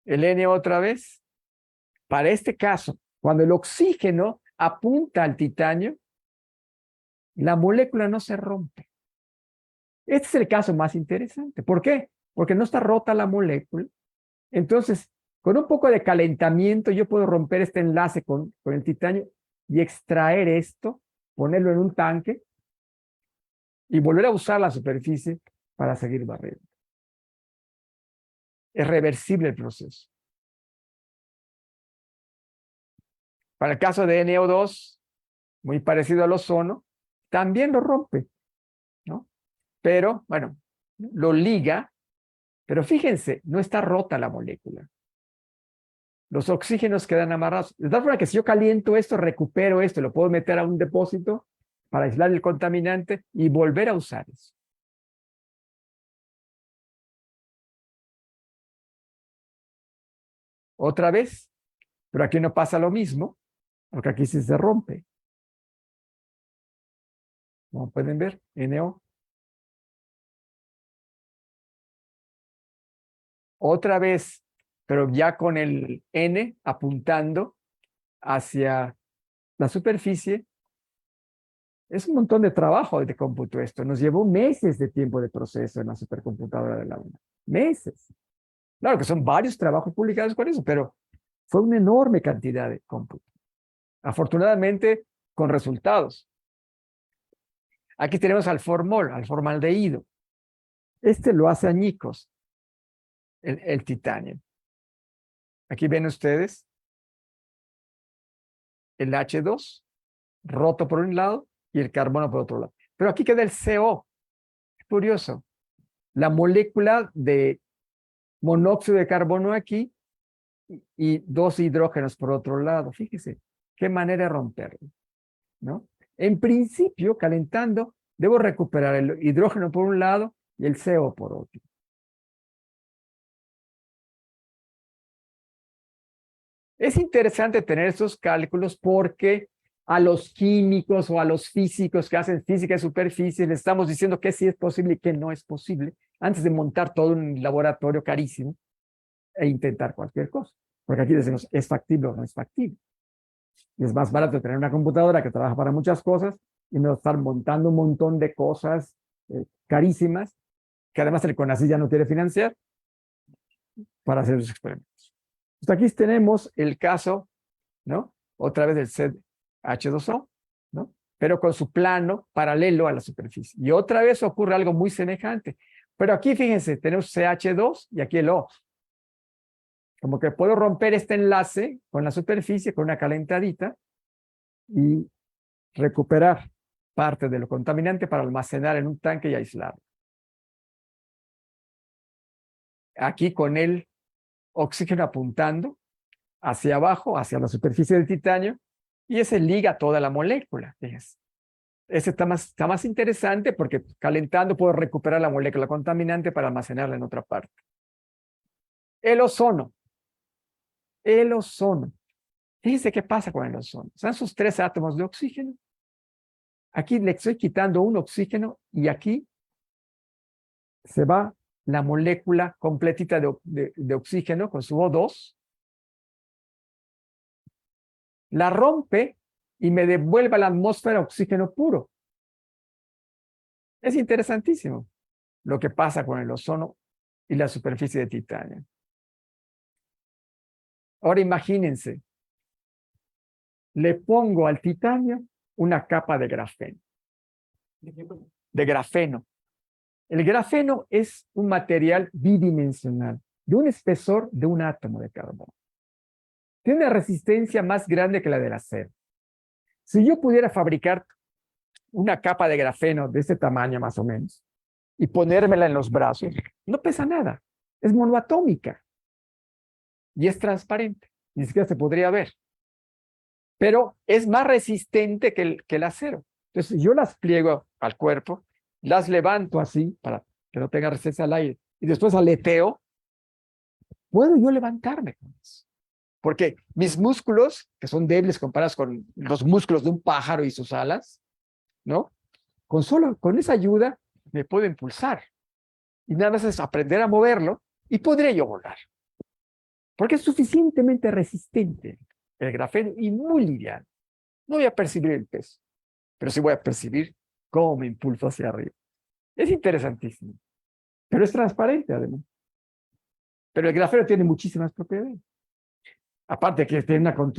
El NO otra vez. Para este caso, cuando el oxígeno apunta al titanio, la molécula no se rompe. Este es el caso más interesante. ¿Por qué? Porque no está rota la molécula. Entonces, con un poco de calentamiento, yo puedo romper este enlace con el titanio y extraer esto, ponerlo en un tanque y volver a usar la superficie para seguir barriendo. Es reversible el proceso. Para el caso de NO2, muy parecido al ozono, también lo rompe, ¿no? Pero, bueno, lo liga, pero fíjense, no está rota la molécula. Los oxígenos quedan amarrados. De tal forma que si yo caliento esto, recupero esto, lo puedo meter a un depósito para aislar el contaminante y volver a usar eso. Otra vez, pero aquí no pasa lo mismo, porque aquí sí se rompe. Como pueden ver, NO. Otra vez, pero ya con el N apuntando hacia la superficie. Es un montón de trabajo de cómputo esto. Nos llevó meses de tiempo de proceso en la supercomputadora de la UNA. Meses. Claro que son varios trabajos publicados con eso, pero fue una enorme cantidad de cómputo. Afortunadamente, con resultados. Aquí tenemos al formol, al formaldehído. Este lo hace añicos, el titanio. Aquí ven ustedes el H2 roto por un lado y el carbono por otro lado. Pero aquí queda el CO. Es curioso. La molécula de monóxido de carbono aquí y dos hidrógenos por otro lado. Fíjese, qué manera de romperlo, ¿no? En principio, calentando, debo recuperar el hidrógeno por un lado y el CO por otro. Es interesante tener estos cálculos porque a los químicos o a los físicos que hacen física de superficie les estamos diciendo que sí es posible y que no es posible antes de montar todo un laboratorio carísimo e intentar cualquier cosa. Porque aquí decimos, ¿es factible o no es factible? Y es más barato tener una computadora que trabaja para muchas cosas y no estar montando un montón de cosas carísimas que además el CONACYT ya no quiere financiar para hacer los experimentos. Entonces aquí tenemos el caso, ¿no? Otra vez del ZH2O, ¿no? Pero con su plano paralelo a la superficie. Y otra vez ocurre algo muy semejante. Pero aquí, fíjense, tenemos CH2 y aquí el O. Como que puedo romper este enlace con la superficie, con una calentadita, y recuperar parte de lo contaminante para almacenar en un tanque y aislarlo. Aquí con el oxígeno apuntando hacia abajo, hacia la superficie del titanio, y ese liga toda la molécula. Fíjense. Ese está más interesante porque calentando puedo recuperar la molécula contaminante para almacenarla en otra parte. El ozono. El ozono. Fíjense qué pasa con el ozono. Son sus 3 átomos de oxígeno. Aquí le estoy quitando un oxígeno y aquí se va la molécula completita de oxígeno con su O2. La rompe y me devuelve a la atmósfera oxígeno puro. Es interesantísimo lo que pasa con el ozono y la superficie de titanio. Ahora imagínense, le pongo al titanio una capa de grafeno. De grafeno. El grafeno es un material bidimensional, de un espesor de un átomo de carbono. Tiene una resistencia más grande que la del acero. Si yo pudiera fabricar una capa de grafeno de este tamaño más o menos, y ponérmela en los brazos, no pesa nada. Es monoatómica y es transparente. Ni siquiera se podría ver. Pero es más resistente que el acero. Entonces, yo las pliego al cuerpo, las levanto así para que no tenga resistencia al aire y después aleteo, puedo yo levantarme con eso. Porque mis músculos, que son débiles comparados con los músculos de un pájaro y sus alas, ¿no? Con esa ayuda me puedo impulsar. Y nada más es aprender a moverlo y podré yo volar. Porque es suficientemente resistente el grafeno y muy liviano. No voy a percibir el peso, pero sí voy a percibir cómo me impulso hacia arriba. Es interesantísimo. Pero es transparente además. Pero el grafeno tiene muchísimas propiedades. Aparte que tiene con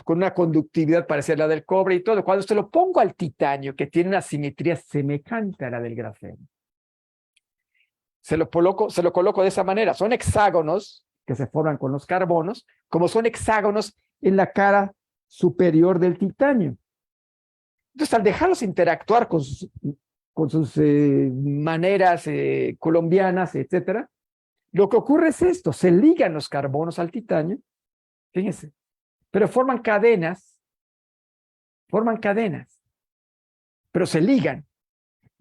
una conductividad parecida a la del cobre y todo. Cuando se lo pongo al titanio, que tiene una simetría semejante a la del grafeno, se lo coloco de esa manera. Son hexágonos que se forman con los carbonos, como son hexágonos en la cara superior del titanio. Entonces, al dejarlos interactuar con sus maneras colombianas, etcétera, lo que ocurre es esto: se ligan los carbonos al titanio, fíjense, pero forman cadenas, pero se ligan,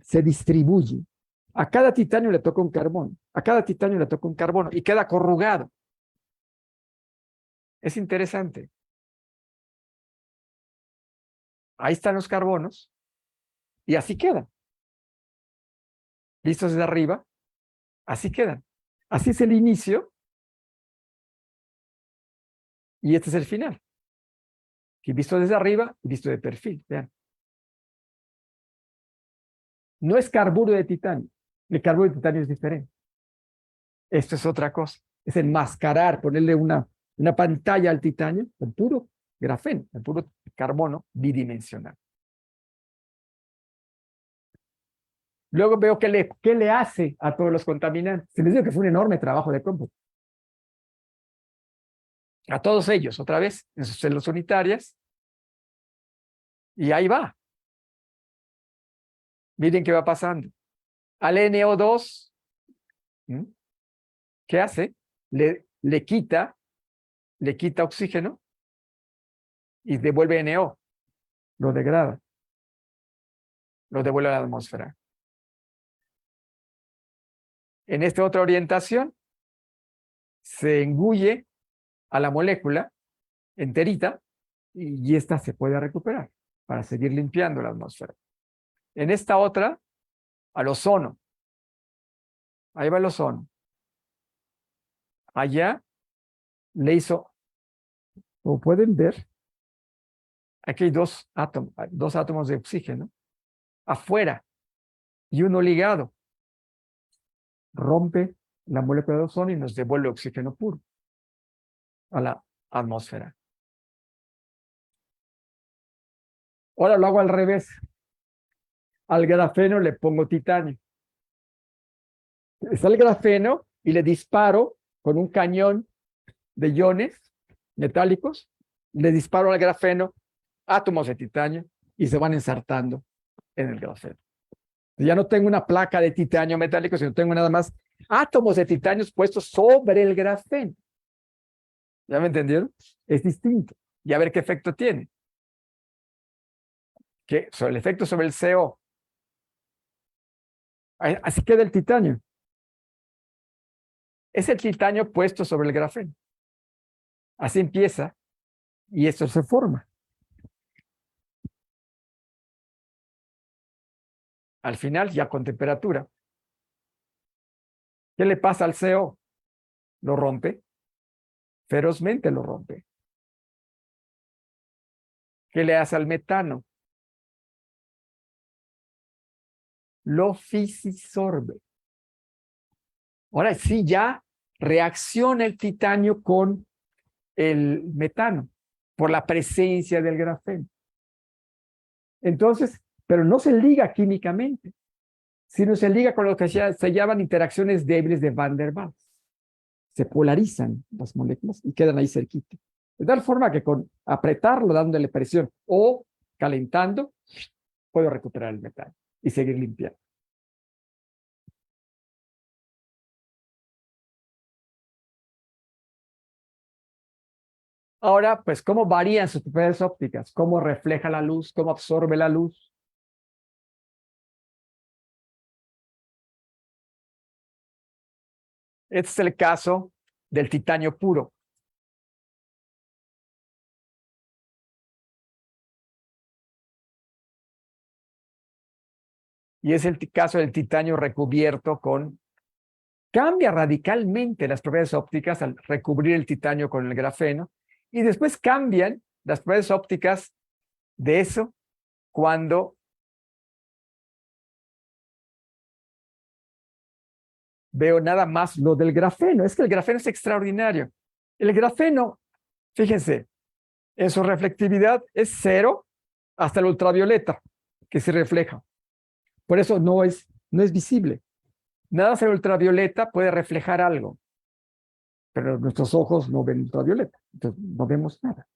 se distribuyen. A cada titanio le toca un carbono, a cada titanio le toca un carbono y queda corrugado. Es interesante. Ahí están los carbonos y así quedan. Vistos desde arriba, así quedan. Así es el inicio y este es el final. Que visto desde arriba y visto de perfil. Vean. No es carburo de titanio. El carburo de titanio es diferente. Esto es otra cosa. Es enmascarar, ponerle una pantalla al titanio, el puro grafeno, el puro carbono bidimensional. Luego veo qué le hace a todos los contaminantes. Se les digo que fue un enorme trabajo de cómputo. A todos ellos, otra vez, en sus células unitarias. Y ahí va. Miren qué va pasando. Al NO2, ¿qué hace? Le quita oxígeno y devuelve NO. Lo degrada. Lo devuelve a la atmósfera. En esta otra orientación, se engulle a la molécula enterita y esta se puede recuperar para seguir limpiando la atmósfera. En esta otra, al ozono. Ahí va el ozono. Allá le hizo, como pueden ver, aquí hay dos átomos de oxígeno afuera y uno ligado. Rompe la molécula de ozono y nos devuelve oxígeno puro a la atmósfera. Ahora lo hago al revés. Al grafeno le pongo titanio. Está el grafeno y le disparo con un cañón de iones metálicos, le disparo al grafeno átomos de titanio y se van ensartando en el grafeno. Ya no tengo una placa de titanio metálico, sino tengo nada más átomos de titanio puestos sobre el grafeno. ¿Ya me entendieron? Es distinto. Y a ver qué efecto tiene. El efecto sobre el CO. Así queda el titanio. Es el titanio puesto sobre el grafeno. Así empieza y esto se forma. Al final, ya con temperatura. ¿Qué le pasa al CO? Lo rompe. Ferozmente lo rompe. ¿Qué le hace al metano? Lo fisisorbe. Ahora sí, ya reacciona el titanio con el metano por la presencia del grafeno. Entonces, pero no se liga químicamente, sino se liga con lo que se llaman interacciones débiles de Van der Waals. Se polarizan las moléculas y quedan ahí cerquita. De tal forma que con apretarlo, dándole presión o calentando, puedo recuperar el metano y seguir limpiando. Ahora, pues, ¿cómo varían sus propiedades ópticas? ¿Cómo refleja la luz? ¿Cómo absorbe la luz? Este es el caso del titanio puro. Y es el caso del titanio recubierto con... Cambia radicalmente las propiedades ópticas al recubrir el titanio con el grafeno. Y después cambian las propiedades ópticas de eso cuando veo nada más lo del grafeno. Es que el grafeno es extraordinario. El grafeno, fíjense, en su reflectividad es 0 hasta el ultravioleta que se refleja. Por eso no es visible. Nada hacia el ultravioleta puede reflejar algo, pero nuestros ojos no ven ultravioleta, entonces no vemos nada.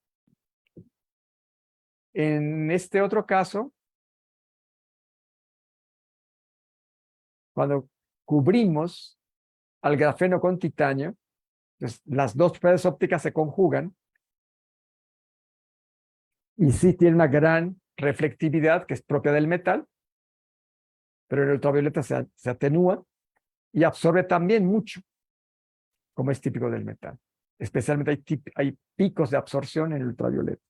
En este otro caso, cuando cubrimos al grafeno con titanio, pues las dos propiedades ópticas se conjugan y sí tiene una gran reflectividad que es propia del metal, pero el ultravioleta se atenúa y absorbe también mucho, como es típico del metal. Especialmente hay picos de absorción en el ultravioleta.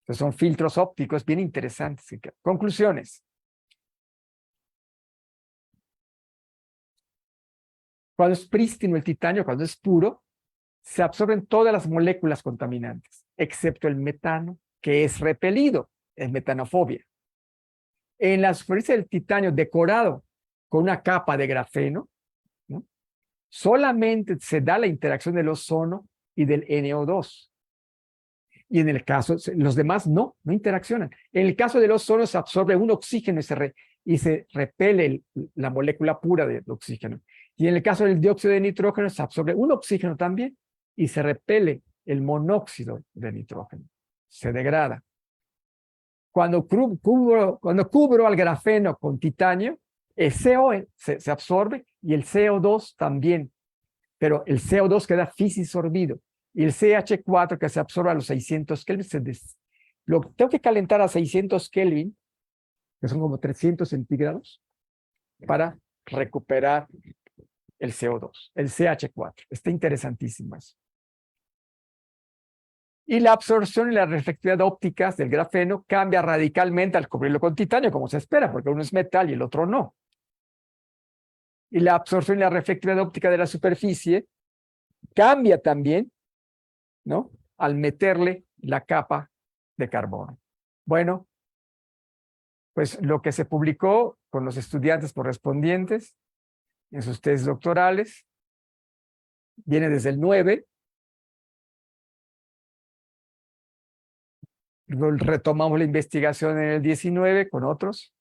Entonces son filtros ópticos bien interesantes. Conclusiones. Cuando es prístino el titanio, cuando es puro, se absorben todas las moléculas contaminantes, excepto el metano, que es repelido, es metanofobia. En la superficie del titanio decorado con una capa de grafeno, ¿no?, solamente se da la interacción del ozono y del NO2. Y en el caso, los demás no interaccionan. En el caso del ozono se absorbe un oxígeno y se repele la molécula pura de oxígeno. Y en el caso del dióxido de nitrógeno se absorbe un oxígeno también y se repele el monóxido de nitrógeno. Se degrada. Cuando cubro al grafeno con titanio, el CO se absorbe y el CO2 también. Pero el CO2 queda fisiosorbido. Y el CH4 que se absorbe a los 600 Kelvin, lo tengo que calentar a 600 Kelvin, que son como 300 centígrados, para recuperar el CO2, el CH4. Está interesantísimo eso. Y la absorción y la reflectividad ópticas del grafeno cambia radicalmente al cubrirlo con titanio, como se espera, porque uno es metal y el otro no. Y la absorción y la reflectividad óptica de la superficie cambia también, ¿no?, al meterle la capa de carbono. Bueno, pues lo que se publicó con los estudiantes correspondientes en sus tesis doctorales viene desde el 9. Retomamos la investigación en el 19 con otros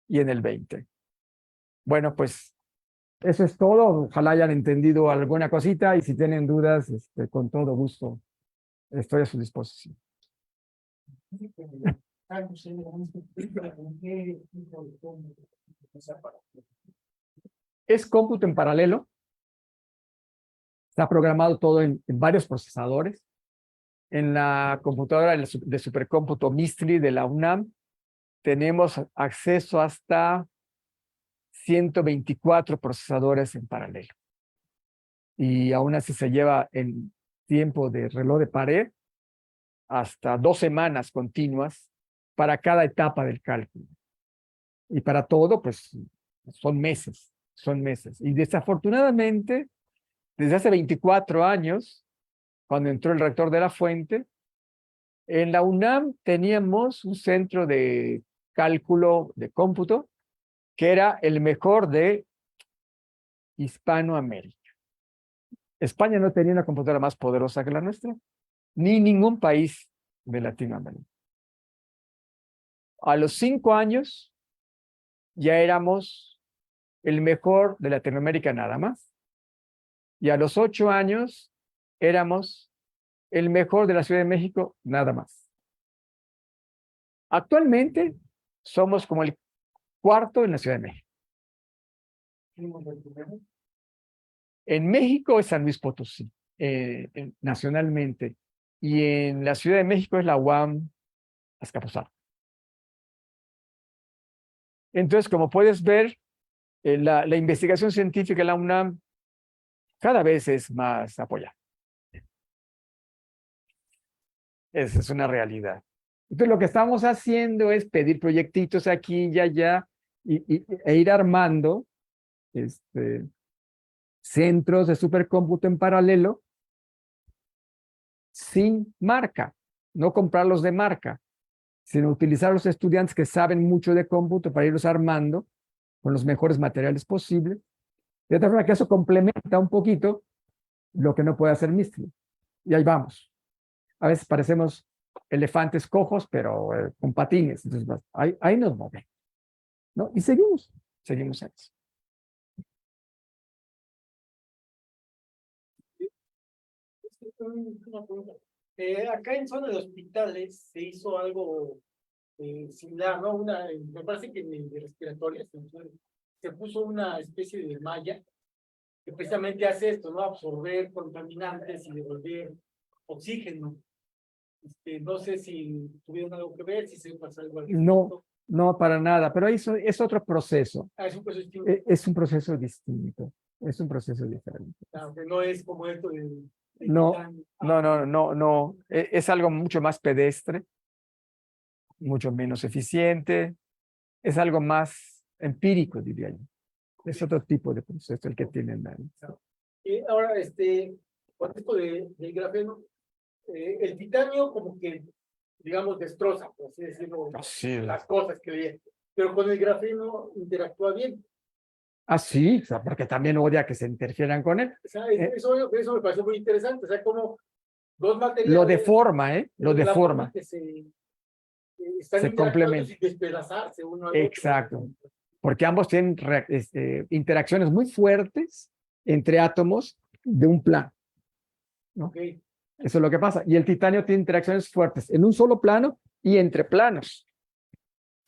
y en el 20. Bueno, pues eso es todo. Ojalá hayan entendido alguna cosita y si tienen dudas, con todo gusto estoy a su disposición. Es cómputo en paralelo. Está programado todo en varios procesadores. En la computadora de supercómputo MISTRI de la UNAM tenemos acceso hasta 124 procesadores en paralelo. Y aún así se lleva en tiempo de reloj de pared hasta 2 semanas continuas para cada etapa del cálculo. Y para todo, pues, son meses. Y desafortunadamente, desde hace 24 años, cuando entró el rector de la Fuente, en la UNAM teníamos un centro de cálculo de cómputo que era el mejor de Hispanoamérica. España no tenía una computadora más poderosa que la nuestra, ni ningún país de Latinoamérica. A los 5 años ya éramos el mejor de Latinoamérica nada más. Y a los 8 años éramos el mejor de la Ciudad de México nada más. Actualmente somos como el 4.º en la Ciudad de México. En México es San Luis Potosí, nacionalmente. y en la Ciudad de México es la UAM Azcapotzalco. Entonces, como puedes ver, la investigación científica en la UNAM cada vez es más apoyada. Esa es una realidad. Entonces, lo que estamos haciendo es pedir proyectitos aquí y allá e ir armando centros de supercómputo en paralelo sin marca, no comprarlos de marca, sino utilizar a los estudiantes que saben mucho de cómputo para irlos armando con los mejores materiales posibles. De otra forma que eso complementa un poquito lo que no puede hacer Mistral. Y ahí vamos. A veces parecemos elefantes cojos, pero con patines. Entonces, ahí nos movemos, ¿no? Y seguimos a eso.
Una pregunta. Acá en zona de hospitales se hizo algo similar, ¿no? Me parece que en de respiratoria se puso una especie de malla que precisamente hace esto, ¿no? Absorber contaminantes y devolver oxígeno. No sé si tuvieron algo que ver, si se pasó algo al respecto.
No, para nada, pero eso es otro proceso.
Es un proceso distinto.
Es un proceso distinto, es un proceso diferente.
Claro, que no es como esto de
No. Es algo mucho más pedestre, mucho menos eficiente, es algo más empírico, diría yo. Es otro tipo de proceso el que tienen ahí.
Y ahora, con esto del grafeno, el titanio como que, digamos, destroza, por así decirlo, las cosas que ve, pero con el grafeno interactúa bien.
Ah, sí, o sea, porque también odia que se interfieran con él.
O sea, eso me pareció muy interesante, o sea, como dos materiales...
Lo deforma, Lo deforma.
Se
complementan.
Sin despedazarse uno al
Exacto.
otro.
Porque ambos tienen interacciones muy fuertes entre átomos de un plano, ¿no?
Okay.
Eso es lo que pasa. Y el titanio tiene interacciones fuertes en un solo plano y entre planos.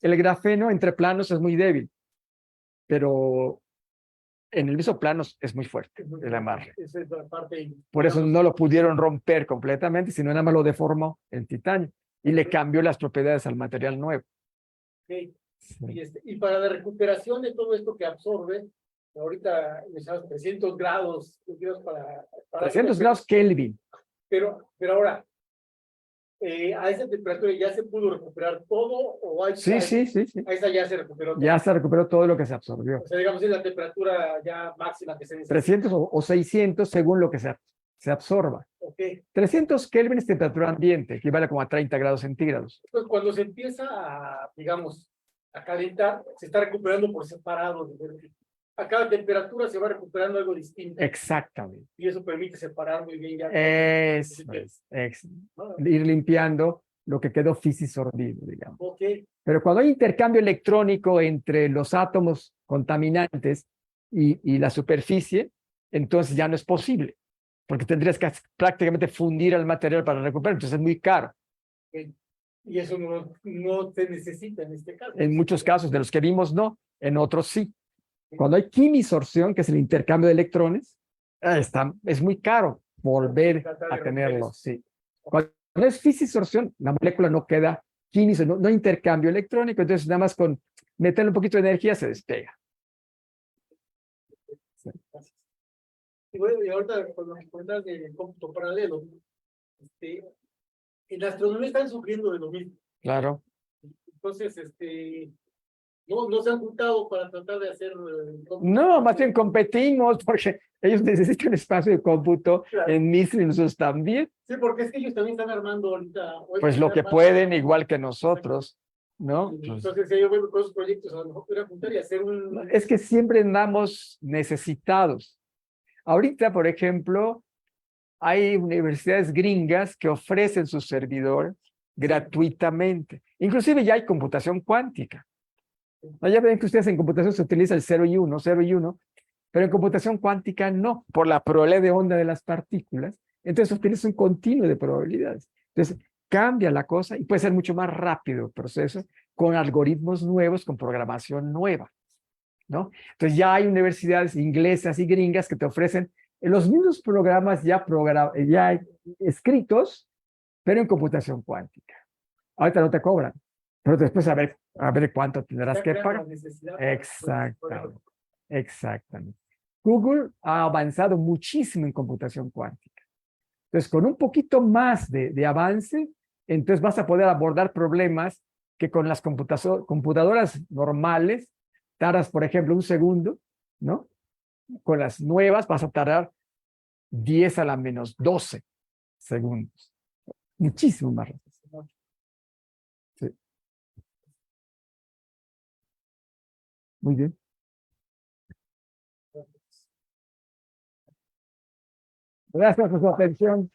El grafeno entre planos es muy débil, pero en el mismo plano es muy fuerte el amarre.
Esa es la parte,
por eso no lo pudieron romper completamente, sino nada más lo deformó el titanio y le cambió las propiedades al material nuevo.
Okay.
Sí.
Y para la recuperación de todo esto que absorbe, ahorita necesitamos 300 grados, para
300 grados Kelvin.
Pero ahora, a esa temperatura ya se pudo recuperar todo, o hay...
Sí.
A esa ya se recuperó todo.
Ya se recuperó todo lo que se absorbió.
O sea, digamos, es la temperatura ya máxima que se necesita.
300 o 600 según lo que se absorba.
Okay.
300 Kelvin es temperatura ambiente, equivale como a 30 grados centígrados.
Entonces, cuando se empieza a, digamos, a calentar, se está recuperando por separado. A cada temperatura se va recuperando algo distinto.
Exactamente.
Y eso permite separar muy bien ya.
Eso es. Ir limpiando lo que quedó fisisorbido, digamos.
Okay.
Pero cuando hay intercambio electrónico entre los átomos contaminantes y la superficie, entonces ya no es posible, porque tendrías que prácticamente fundir el material para recuperar, entonces es muy caro.
Okay. Y eso no se necesita en este caso.
En muchos casos, de los que vimos, no, en otros sí. Cuando hay quimisorción, que es el intercambio de electrones, es muy caro volver a tenerlo. Sí. Cuando es fisisorción, la molécula no queda química, no hay intercambio electrónico, entonces nada más con meterle un poquito de energía se despega.
Sí. Y bueno, y ahorita con lo que comentas del cómputo paralelo, en la astronomía están sufriendo de lo mismo.
Claro.
Entonces, no se han juntado para tratar de hacer...
No, más bien competimos porque ellos necesitan espacio de cómputo, claro. En Mistral y nosotros también.
Sí, porque es que ellos también están armando ahorita...
Pues lo que pueden, igual que nosotros, ¿no?
Entonces, si ellos ven con esos proyectos, a lo mejor podrían juntar y hacer un...
Es que siempre andamos necesitados. Ahorita, por ejemplo, hay universidades gringas que ofrecen sus servidores gratuitamente. Inclusive ya hay computación cuántica. Ya ven que ustedes en computación se utiliza el 0 y 1, pero en computación cuántica no, por la probabilidad de onda de las partículas. Entonces utiliza un continuo de probabilidades. Entonces cambia la cosa y puede ser mucho más rápido el proceso con algoritmos nuevos, con programación nueva, ¿no? Entonces ya hay universidades inglesas y gringas que te ofrecen los mismos programas ya escritos, pero en computación cuántica. Ahorita no te cobran, pero después a ver cuánto tendrás
Está
que
creando la
pagar.
necesidad para-
Exactamente, exactamente. Google ha avanzado muchísimo en computación cuántica. Entonces, con un poquito más de avance, entonces vas a poder abordar problemas que con las computadoras normales tardas, por ejemplo, un segundo, ¿no? Con las nuevas vas a tardar 10 a la menos 12 segundos. Muchísimo más rápido. Sí. Muy bien. Gracias por su atención.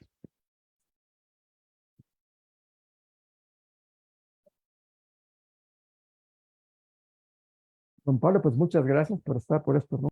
Don Pablo, pues muchas gracias por estar por estos